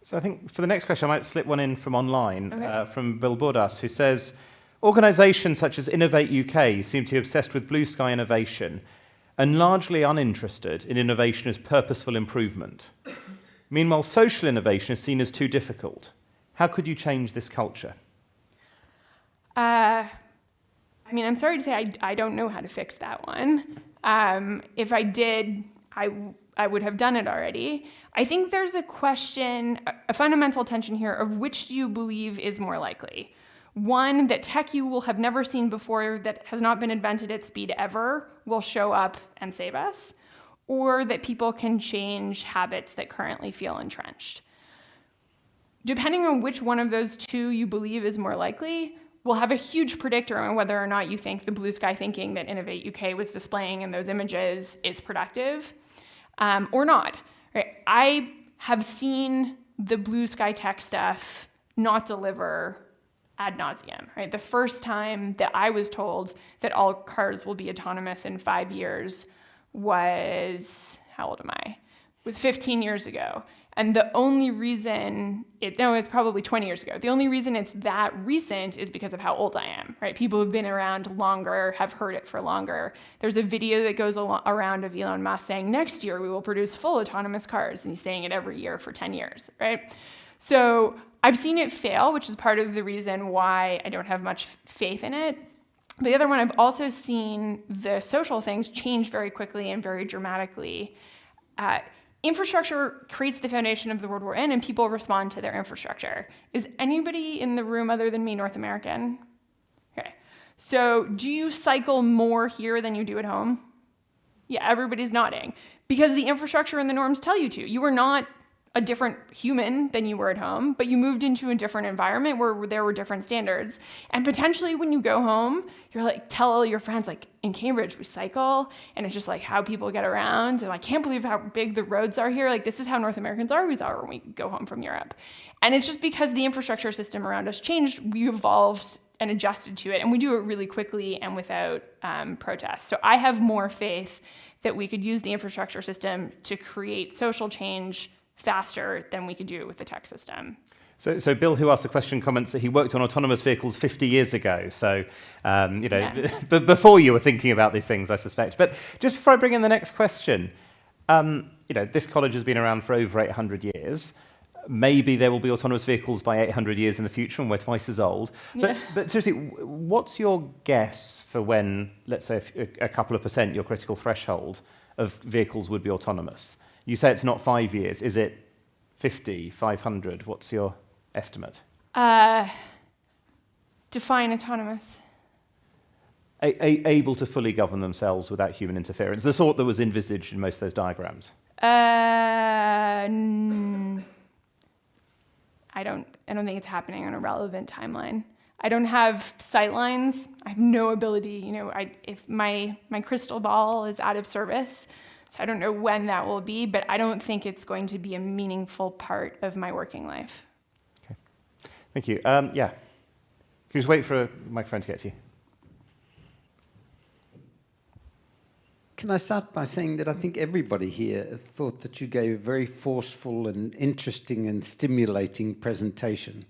So I think for the next question, I might slip one in from online, Okay. from Bill Bordas, who says, organisations such as Innovate UK seem to be obsessed with blue sky innovation and largely uninterested in innovation as purposeful improvement. Meanwhile, social innovation is seen as too difficult. How could you change this culture? I mean, I'm sorry to say I don't know how to fix that one. If I did, I would have done it already. I think there's a question, a fundamental tension here of which do you believe is more likely? One, that tech you will have never seen before, that has not been invented at speed ever, will show up and save us, or that people can change habits that currently feel entrenched. Depending on which one of those two you believe is more likely, will have a huge predictor on whether or not you think the blue sky thinking that Innovate UK was displaying in those images is productive or not. Right? I have seen the blue sky tech stuff not deliver ad nauseum. Right? The first time that I was told that all cars will be autonomous in 5 years was, how old am I? It was 15 years ago. And the only reason, it's probably 20 years ago. The only reason it's that recent is because of how old I am, right? People who've been around longer have heard it for longer. There's a video that goes around of Elon Musk saying, next year we will produce full autonomous cars. And he's saying it every year for 10 years, right? So I've seen it fail, which is part of the reason why I don't have much faith in it. But the other one, I've also seen the social things change very quickly and very dramatically. Infrastructure creates the foundation of the world we're in, and people respond to their infrastructure. Is anybody in the room other than me North American? Okay. So do you cycle more here than you do at home? Yeah, everybody's nodding. Because the infrastructure and the norms tell you to. You are not a different human than you were at home, but you moved into a different environment where there were different standards. And potentially when you go home, you're like, tell your friends, like, in Cambridge, we cycle, and it's just like how people get around, and I can't believe how big the roads are here. Like, this is how North Americans always are when we go home from Europe. And it's just because the infrastructure system around us changed, we evolved and adjusted to it, and we do it really quickly and without protest. So I have more faith that we could use the infrastructure system to create social change faster than we could do it with the tech system. So Bill, who asked the question, comments that he worked on autonomous vehicles 50 years ago. So, before you were thinking about these things, I suspect. But just before I bring in the next question, this college has been around for over 800 years. Maybe there will be autonomous vehicles by 800 years in the future, and we're twice as old. But seriously, what's your guess for when, let's say, a couple of percent, your critical threshold of vehicles would be autonomous? You say it's not 5 years. Is it 50, 500? What's your estimate? Define autonomous. Able to fully govern themselves without human interference, the sort that was envisaged in most of those diagrams. I don't think it's happening on a relevant timeline. I don't have sight lines. I have no ability. If my crystal ball is out of service. So I don't know when that will be, but I don't think it's going to be a meaningful part of my working life. Okay. Thank you. Can you just wait for a microphone to get to you? Can I start by saying that I think everybody here thought that you gave a very forceful and interesting and stimulating presentation.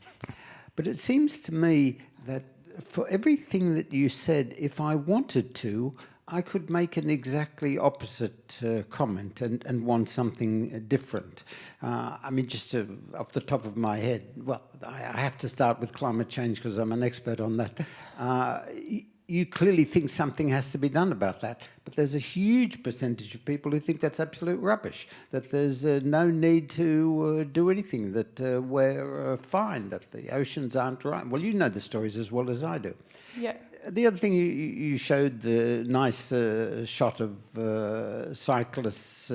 But it seems to me that for everything that you said, if I wanted to, I could make an exactly opposite comment and want something different. Just off the top of my head, well, I have to start with climate change because I'm an expert on that. You clearly think something has to be done about that, but there's a huge percentage of people who think that's absolute rubbish, that there's no need to do anything, that we're fine, that the oceans aren't right. Well, you know the stories as well as I do. Yeah. The other thing, you showed the nice shot of cyclists,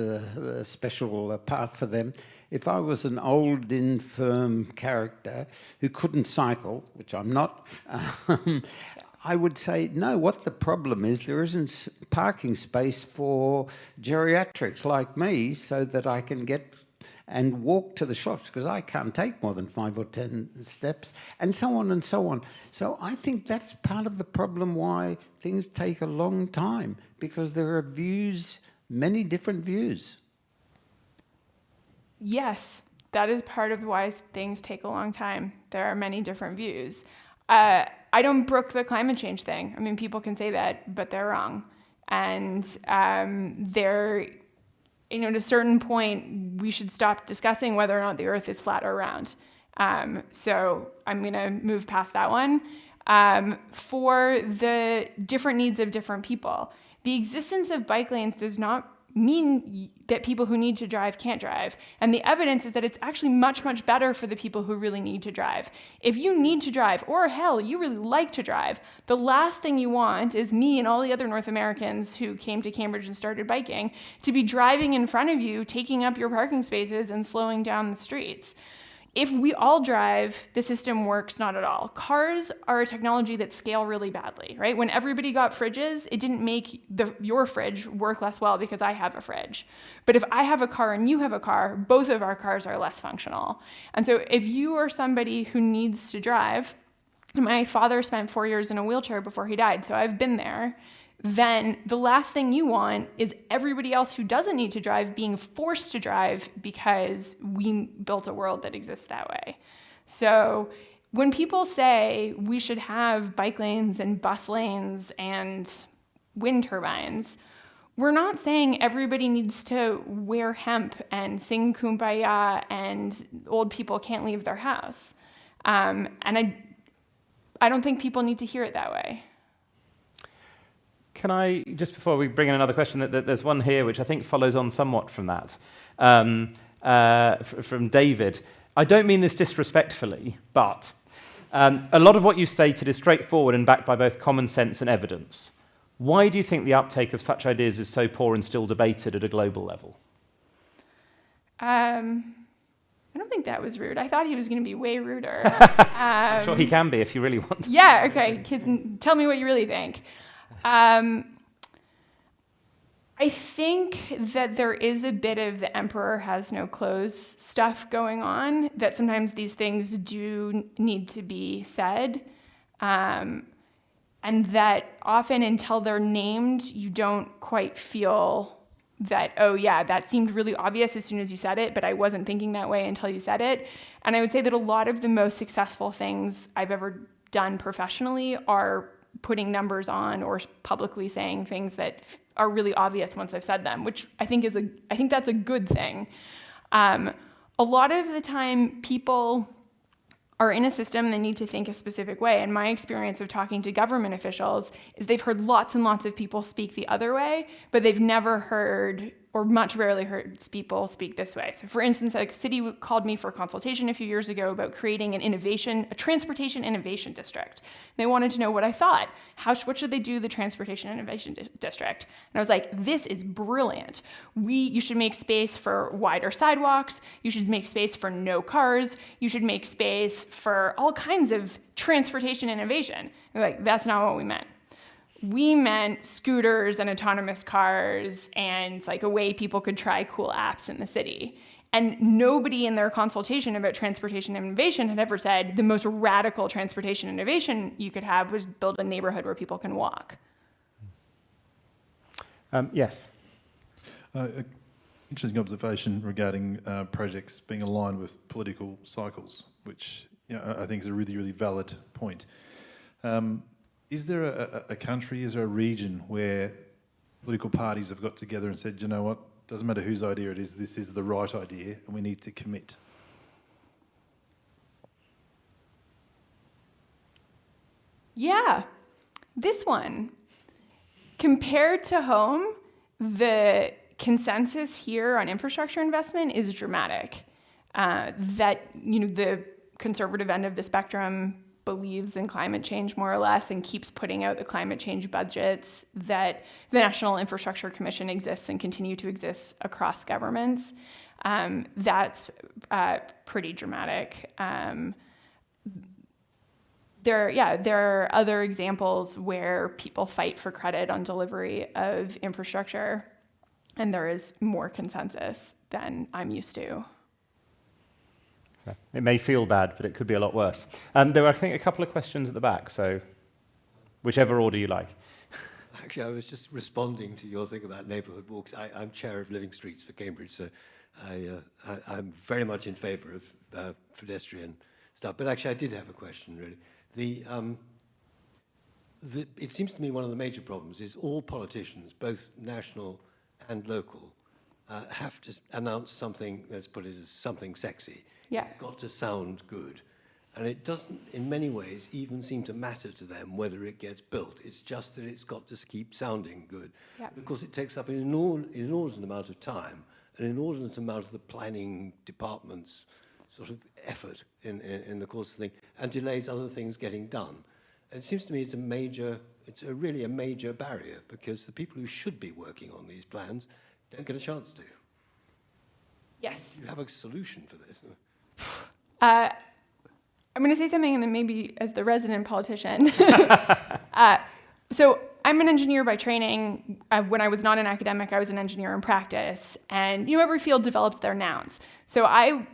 special path for them. If I was an old, infirm character who couldn't cycle, which I'm not, I would say, no, what the problem is, there isn't parking space for geriatrics like me so that I can get and walk to the shops because I can't take more than 5 or 10 steps, and so on and so on. So I think that's part of the problem why things take a long time, because there are views, many different views. Yes, that is part of why things take a long time. There are many different views. I don't brook the climate change thing. I mean, people can say that, but they're wrong. And at a certain point, we should stop discussing whether or not the Earth is flat or round. So I'm going to move past that one. For the different needs of different people, the existence of bike lanes does not mean that people who need to drive can't drive. And the evidence is that it's actually much, much better for the people who really need to drive. If you need to drive, or hell, you really like to drive, the last thing you want is me and all the other North Americans who came to Cambridge and started biking to be driving in front of you, taking up your parking spaces and slowing down the streets. If we all drive, the system works not at all. Cars are a technology that scale really badly, right? When everybody got fridges, it didn't make your fridge work less well because I have a fridge. But if I have a car and you have a car, both of our cars are less functional. And so if you are somebody who needs to drive, my father spent 4 years in a wheelchair before he died, so I've been there, then the last thing you want is everybody else who doesn't need to drive being forced to drive because we built a world that exists that way. So when people say we should have bike lanes and bus lanes and wind turbines, we're not saying everybody needs to wear hemp and sing Kumbaya and old people can't leave their house. And I don't think people need to hear it that way. Can I, just before we bring in another question, that there's one here which I think follows on somewhat from that, from David. I don't mean this disrespectfully, but a lot of what you stated is straightforward and backed by both common sense and evidence. Why do you think the uptake of such ideas is so poor and still debated at a global level? I don't think that was rude. I thought he was going to be way ruder. I'm sure he can be if you really want to. Yeah, okay. Kids, tell me what you really think. I think that there is a bit of the emperor has no clothes stuff going on, that sometimes these things do need to be said, and that often until they're named, you don't quite feel that, oh yeah, that seemed really obvious as soon as you said it, but I wasn't thinking that way until you said it. And I would say that a lot of the most successful things I've ever done professionally are putting numbers on or publicly saying things that are really obvious once I've said them, which I think that's a good thing. A lot of the time, people are in a system that need to think a specific way. And my experience of talking to government officials is they've heard lots and lots of people speak the other way, but they've never heard, or much rarely heard, people speak this way. So for instance, a city called me for consultation a few years ago about creating a transportation innovation district. They wanted to know what I thought. What should they do the transportation innovation district? And I was like, this is brilliant. You should make space for wider sidewalks. You should make space for no cars. You should make space for all kinds of transportation innovation. They're like, that's not what we meant. We meant scooters and autonomous cars and like a way people could try cool apps in the city. And nobody in their consultation about transportation innovation had ever said the most radical transportation innovation you could have was build a neighborhood where people can walk. Yes. Interesting observation regarding projects being aligned with political cycles, which I think is a really, really valid point. Is there a country, is there a region where political parties have got together and said, you know what, doesn't matter whose idea it is, this is the right idea and we need to commit? Yeah, this one. Compared to home, the consensus here on infrastructure investment is dramatic. The conservative end of the spectrum believes in climate change more or less and keeps putting out the climate change budgets, that the National Infrastructure Commission exists and continue to exist across governments. That's pretty dramatic. There are other examples where people fight for credit on delivery of infrastructure, and there is more consensus than I'm used to. It may feel bad, but it could be a lot worse. There were, I think, a couple of questions at the back, so whichever order you like. Actually, I was just responding to your thing about neighbourhood walks. I'm chair of Living Streets for Cambridge, so I'm very much in favour of pedestrian stuff. But actually, I did have a question, really. It seems to me one of the major problems is all politicians, both national and local, have to announce something, let's put it as something sexy. Yeah. It's got to sound good. And it doesn't, in many ways, even seem to matter to them whether it gets built. It's just that it's got to keep sounding good. Yeah. Because it takes up an inordinate amount of time, an inordinate amount of the planning department's sort of effort in the course of the thing, and delays other things getting done. And it seems to me it's really a major barrier, because the people who should be working on these plans don't get a chance to. Yes. You have a solution for this? I'm going to say something, and then maybe as the resident politician. So I'm an engineer by training. When I was not an academic, I was an engineer in practice. And every field develops their nouns. So I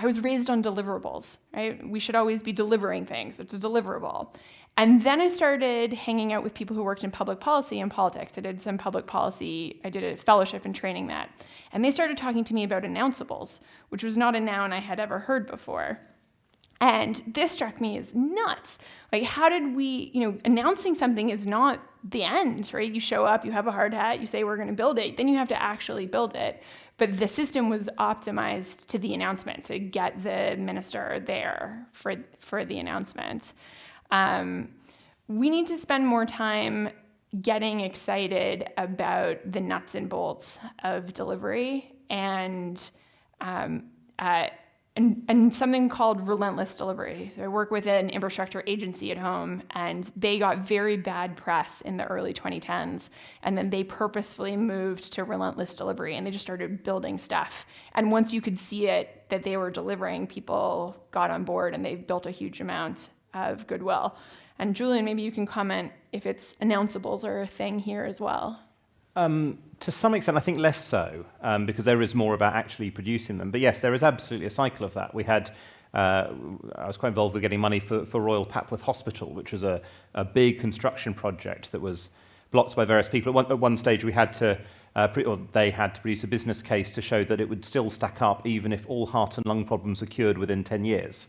was raised on deliverables, right? We should always be delivering things. It's a deliverable. And then I started hanging out with people who worked in public policy and politics. I did some public policy. I did a fellowship in training that. And they started talking to me about announceables, which was not a noun I had ever heard before. And this struck me as nuts. Like, how did we, announcing something is not the end, right? You show up, you have a hard hat, you say we're going to build it, then you have to actually build it. But the system was optimized to the announcement, to get the minister there for the announcement. We need to spend more time getting excited about the nuts and bolts of delivery and something called relentless delivery. So I work with an infrastructure agency at home, and they got very bad press in the early 2010s, and then they purposefully moved to relentless delivery, and they just started building stuff. And once you could see it, that they were delivering, people got on board, and they built a huge amount of goodwill. And Julian, maybe you can comment if it's announceables are a thing here as well. To some extent, I think less so, because there is more about actually producing them. But yes, there is absolutely a cycle of that. We had, I was quite involved with getting money for Royal Papworth Hospital, which was a big construction project that was blocked by various people. At one stage, we had to, they had to produce a business case to show that it would still stack up even if all heart and lung problems were cured within 10 years.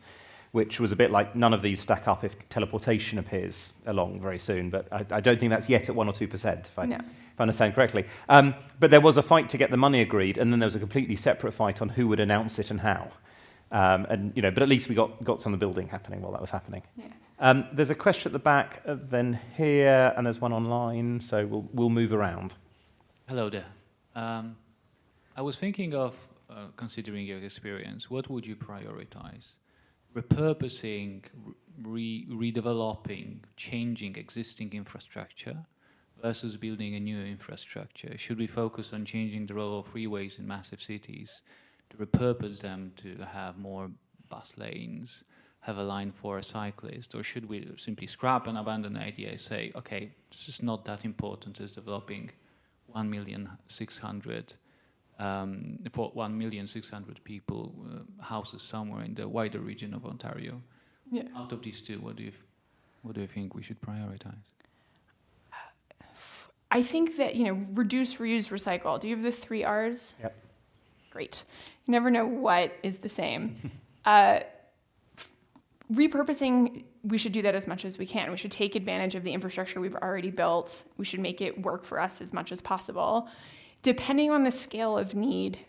Which was a bit like none of these stack up if teleportation appears along very soon. But I don't think that's yet at 1 or 2%, if I understand correctly. But there was a fight to get the money agreed, and then there was a completely separate fight on who would announce it and how. But at least we got some of the building happening while that was happening. Yeah. There's a question at the back, then here, and there's one online, so we'll move around. Hello there. I was thinking of, considering your experience, what would you prioritize? Repurposing, redeveloping, changing existing infrastructure versus building a new infrastructure? Should we focus on changing the role of freeways in massive cities, to repurpose them to have more bus lanes, have a line for a cyclist? Or should we simply scrap and abandon the idea and say, okay, this is not that important as developing 1,600,000 for 1,600,000 people, houses somewhere in the wider region of Ontario. Yeah. Out of these two, what do you think we should prioritize? I think that, reduce, reuse, recycle. Do you have the 3 R's? Yep. Great. You never know what is the same. Repurposing, we should do that as much as we can. We should take advantage of the infrastructure we've already built. We should make it work for us as much as possible. Depending on the scale of need,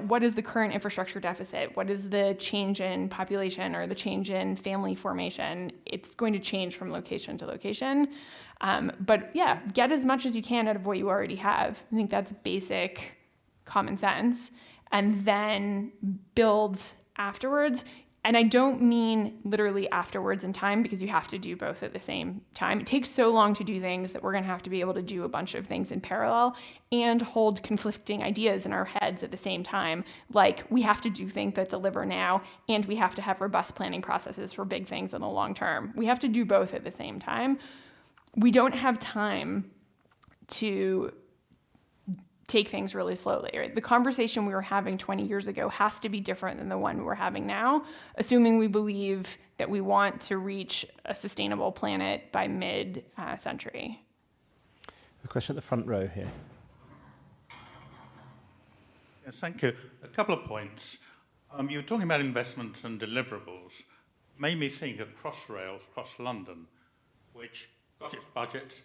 what is the current infrastructure deficit? What is the change in population or the change in family formation? It's going to change from location to location. But yeah, get as much as you can out of what you already have. I think that's basic common sense. And then build afterwards. And I don't mean literally afterwards in time, because you have to do both at the same time. It takes so long to do things that we're going to have to be able to do a bunch of things in parallel and hold conflicting ideas in our heads at the same time. Like, we have to do things that deliver now, and we have to have robust planning processes for big things in the long term. We have to do both at the same time. We don't have time to take things really slowly, right? The conversation we were having 20 years ago has to be different than the one we're having now, assuming we believe that we want to reach a sustainable planet by mid-century. A question at the front row here. Yes, thank you. A couple of points. You were talking about investments and deliverables. Made me think of Crossrail across London, which got its budget,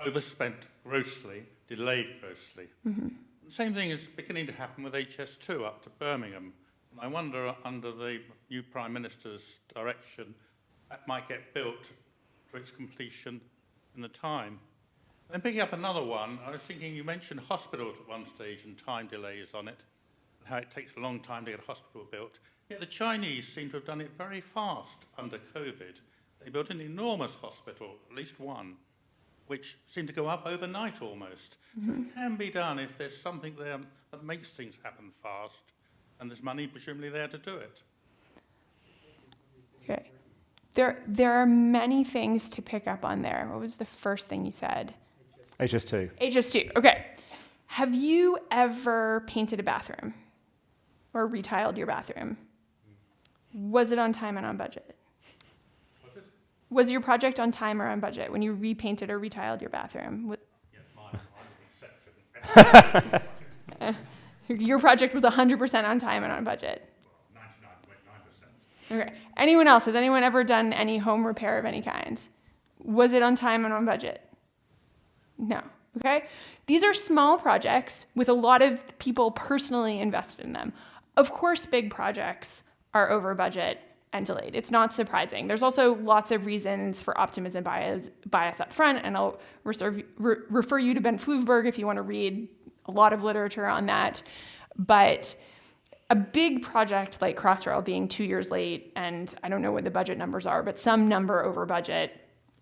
overspent grossly, delayed grossly. Mm-hmm. The same thing is beginning to happen with HS2 up to Birmingham. And I wonder, under the new Prime Minister's direction, that might get built for its completion in the time. And then picking up another one, I was thinking you mentioned hospitals at one stage and time delays on it, and how it takes a long time to get a hospital built. Yet the Chinese seem to have done it very fast under COVID. They built an enormous hospital, at least one, which seemed to go up overnight almost. So it can be done if there's something there that makes things happen fast, and there's money presumably there to do it. Okay. There are many things to pick up on there. What was the first thing you said? HS2. HS2. Okay. Have you ever painted a bathroom or retiled your bathroom? Was it on time and on budget? Was your project on time or on budget when you repainted or retiled your bathroom? Yes, mine was an exception. Your project was 100% on time and on budget. 99.9%. Okay. Anyone else? Has anyone ever done any home repair of any kind? Was it on time and on budget? No. Okay? These are small projects with a lot of people personally invested in them. Of course, big projects are over budget and delayed. It's not surprising. There's also lots of reasons for optimism bias up front, and I'll refer you to Ben Fluvberg if you want to read a lot of literature on that. But a big project like Crossrail being 2 years late, and I don't know what the budget numbers are, but some number over budget,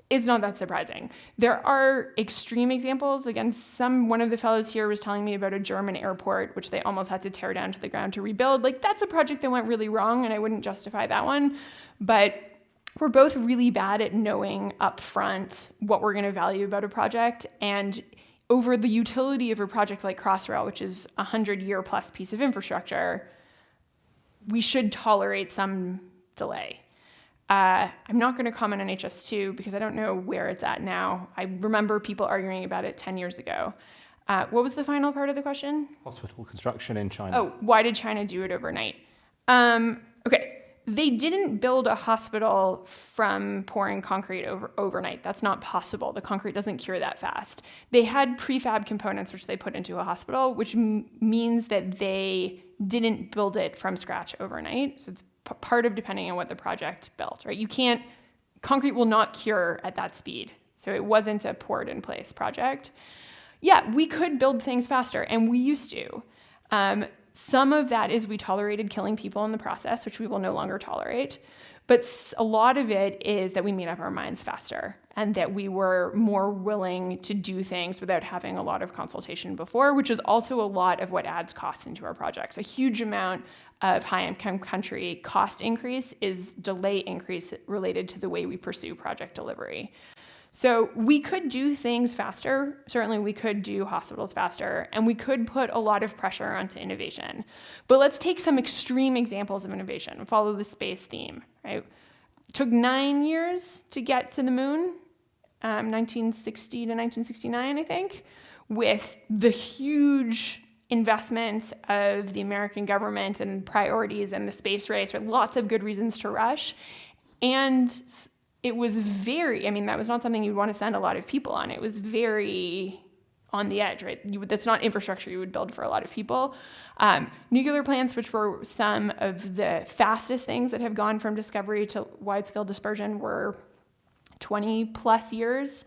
is not that surprising. There are extreme examples. Again, one of the fellows here was telling me about a German airport, which they almost had to tear down to the ground to rebuild. Like, that's a project that went really wrong, and I wouldn't justify that one. But we're both really bad at knowing upfront what we're going to value about a project, and over the utility of a project like Crossrail, which is a 100-year-plus piece of infrastructure, we should tolerate some delay. I'm not going to comment on HS2 because I don't know where it's at now. I remember people arguing about it 10 years ago. What was the final part of the question? Hospital construction in China. Oh, why did China do it overnight? Okay, they didn't build a hospital from pouring concrete overnight. That's not possible. The concrete doesn't cure that fast. They had prefab components which they put into a hospital, which means that they didn't build it from scratch overnight. So it's part of depending on what the project built, right? Concrete will not cure at that speed. So it wasn't a poured in place project. Yeah, we could build things faster, and we used to. Some of that is we tolerated killing people in the process, which we will no longer tolerate. But a lot of it is that we made up our minds faster and that we were more willing to do things without having a lot of consultation before, which is also a lot of what adds costs into our projects. A huge amount of high-income country cost increase is delay increase related to the way we pursue project delivery. So we could do things faster. Certainly we could do hospitals faster, and we could put a lot of pressure onto innovation. But let's take some extreme examples of innovation and follow the space theme, right? It took 9 years to get to the moon, 1960 to 1969, I think, with the huge investment of the American government and priorities and the space race, right? Lots of good reasons to rush. And it was that was not something you'd want to send a lot of people on. It was very on the edge, right? That's not infrastructure you would build for a lot of people. Nuclear plants, which were some of the fastest things that have gone from discovery to wide-scale dispersion, were 20 plus years.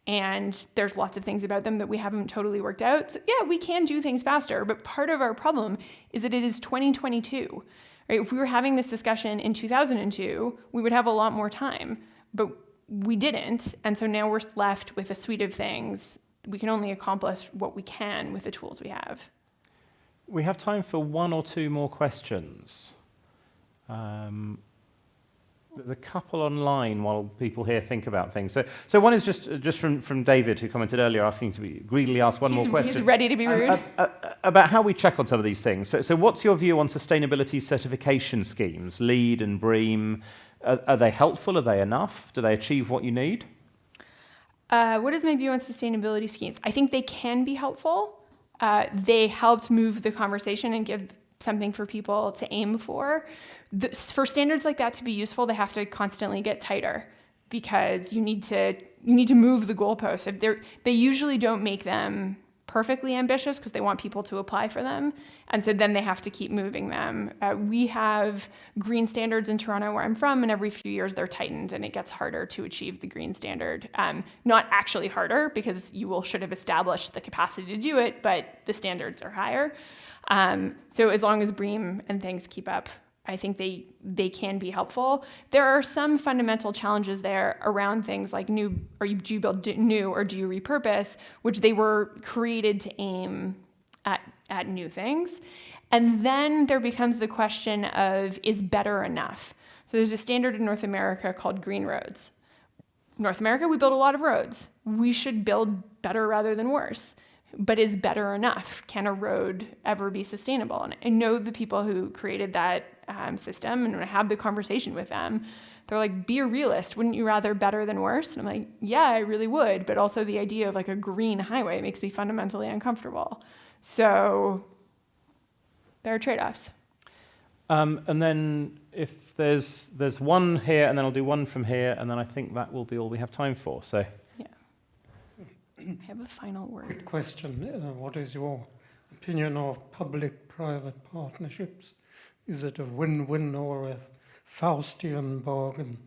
And there's lots of things about them that we haven't totally worked out. So yeah, we can do things faster, but part of our problem is that it is 2022. Right? If we were having this discussion in 2002, we would have a lot more time, but we didn't. And so now we're left with a suite of things. We can only accomplish what we can with the tools we have. We have time for one or two more questions. There's a couple online while people here think about things. So one is just from David, who commented earlier, asking to be greedily ask one more question. He's ready to be rude. About how we check on some of these things. So what's your view on sustainability certification schemes, LEED and BREEAM? Are they helpful? Are they enough? Do they achieve what you need? What is my view on sustainability schemes? I think they can be helpful. They helped move the conversation and give something for people to aim for. For standards like that to be useful, they have to constantly get tighter because you need to move the goalposts. They usually don't make them perfectly ambitious because they want people to apply for them, and so then they have to keep moving them. We have green standards in Toronto where I'm from, and every few years they're tightened and it gets harder to achieve the green standard. Not actually harder because you should have established the capacity to do it, but the standards are higher. So as long as BREEAM and things keep up, I think they can be helpful. There are some fundamental challenges there around things like do you build new or do you repurpose, which they were created to aim at new things. And then there becomes the question of, is better enough? So there's a standard in North America called green roads. North America, we build a lot of roads. We should build better rather than worse. But is better enough? Can a road ever be sustainable? And I know the people who created that system, and when I have the conversation with them, they're like, be a realist. Wouldn't you rather better than worse? And I'm like, yeah, I really would. But also the idea of like a green highway makes me fundamentally uncomfortable. So there are trade-offs. And then if there's one here, and then I'll do one from here, and then I think that will be all we have time for. So. I have a final word. Good question. What is your opinion of public-private partnerships? Is it a win-win or a Faustian bargain?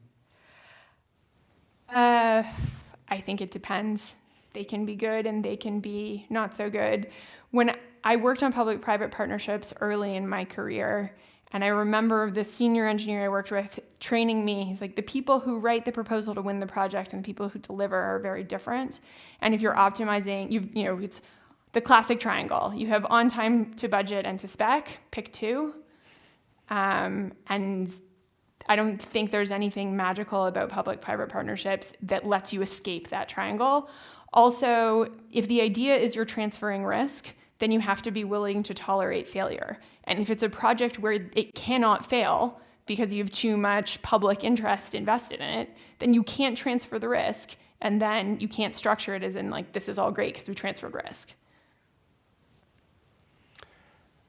I think it depends. They can be good and they can be not so good. When I worked on public-private partnerships early in my career, and I remember the senior engineer I worked with training me. He's like, the people who write the proposal to win the project and the people who deliver are very different. And if you're optimizing, it's the classic triangle. You have on time, to budget, and to spec. Pick two. And I don't think there's anything magical about public-private partnerships that lets you escape that triangle. Also, if the idea is you're transferring risk, then you have to be willing to tolerate failure. And if it's a project where it cannot fail because you have too much public interest invested in it, then you can't transfer the risk, and then you can't structure it as in like, this is all great because we transferred risk.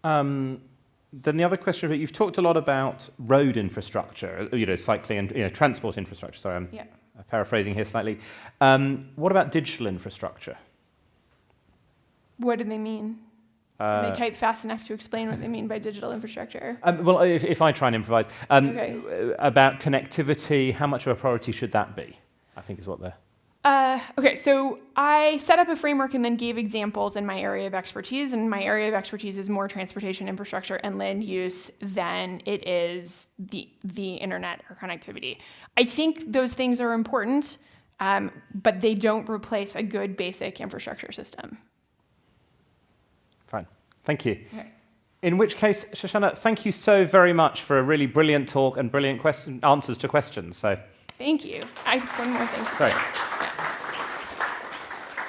Then the other question, you've talked a lot about road infrastructure, cycling and transport infrastructure. Sorry, I'm paraphrasing here slightly. What about digital infrastructure? What do they mean? Can they type fast enough to explain what they mean by digital infrastructure? Well, if I try and improvise, about connectivity, how much of a priority should that be? I think is what they're... Okay, so I set up a framework and then gave examples in my area of expertise, and my area of expertise is more transportation infrastructure and land use than it is the internet or connectivity. I think those things are important, but they don't replace a good basic infrastructure system. Fine. Thank you. Okay. In which case, Shoshanna, thank you so very much for a really brilliant talk and brilliant answers to questions. So, thank you. I have one more thing to Sorry. say.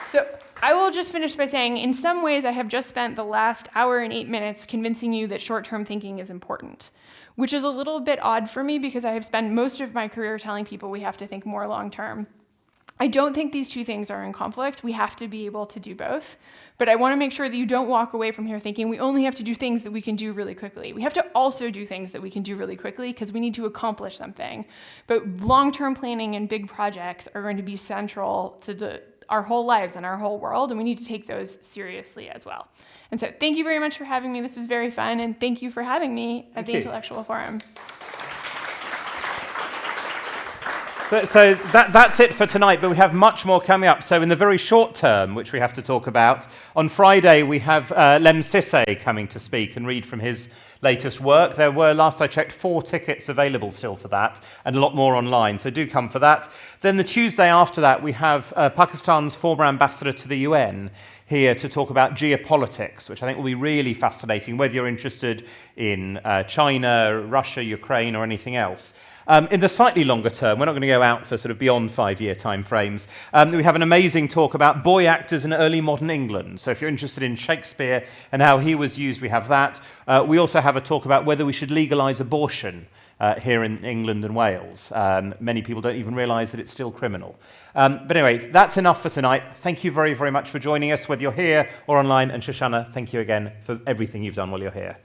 So I will just finish by saying, in some ways, I have just spent the last hour and 8 minutes convincing you that short-term thinking is important, which is a little bit odd for me because I have spent most of my career telling people we have to think more long-term. I don't think these two things are in conflict. We have to be able to do both. But I want to make sure that you don't walk away from here thinking we only have to do things that we can do really quickly. We have to also do things that we can do really quickly because we need to accomplish something. But long-term planning and big projects are going to be central to our whole lives and our whole world, and we need to take those seriously as well. And so thank you very much for having me. This was very fun, and thank you for having me at the Intellectual Forum. So that's it for tonight, but we have much more coming up. So in the very short term, which we have to talk about, on Friday we have Lem Sisse coming to speak and read from his latest work. There were, last I checked, 4 tickets available still for that, and a lot more online, so do come for that. Then the Tuesday after that, we have Pakistan's former ambassador to the UN here to talk about geopolitics, which I think will be really fascinating, whether you're interested in China, Russia, Ukraine, or anything else. In the slightly longer term, we're not going to go out for sort of beyond 5-year time frames. We have an amazing talk about boy actors in early modern England. So if you're interested in Shakespeare and how he was used, we have that. We also have a talk about whether we should legalise abortion here in England and Wales. Many people don't even realise that it's still criminal. But anyway, that's enough for tonight. Thank you very, very much for joining us, whether you're here or online. And Shoshanna, thank you again for everything you've done while you're here.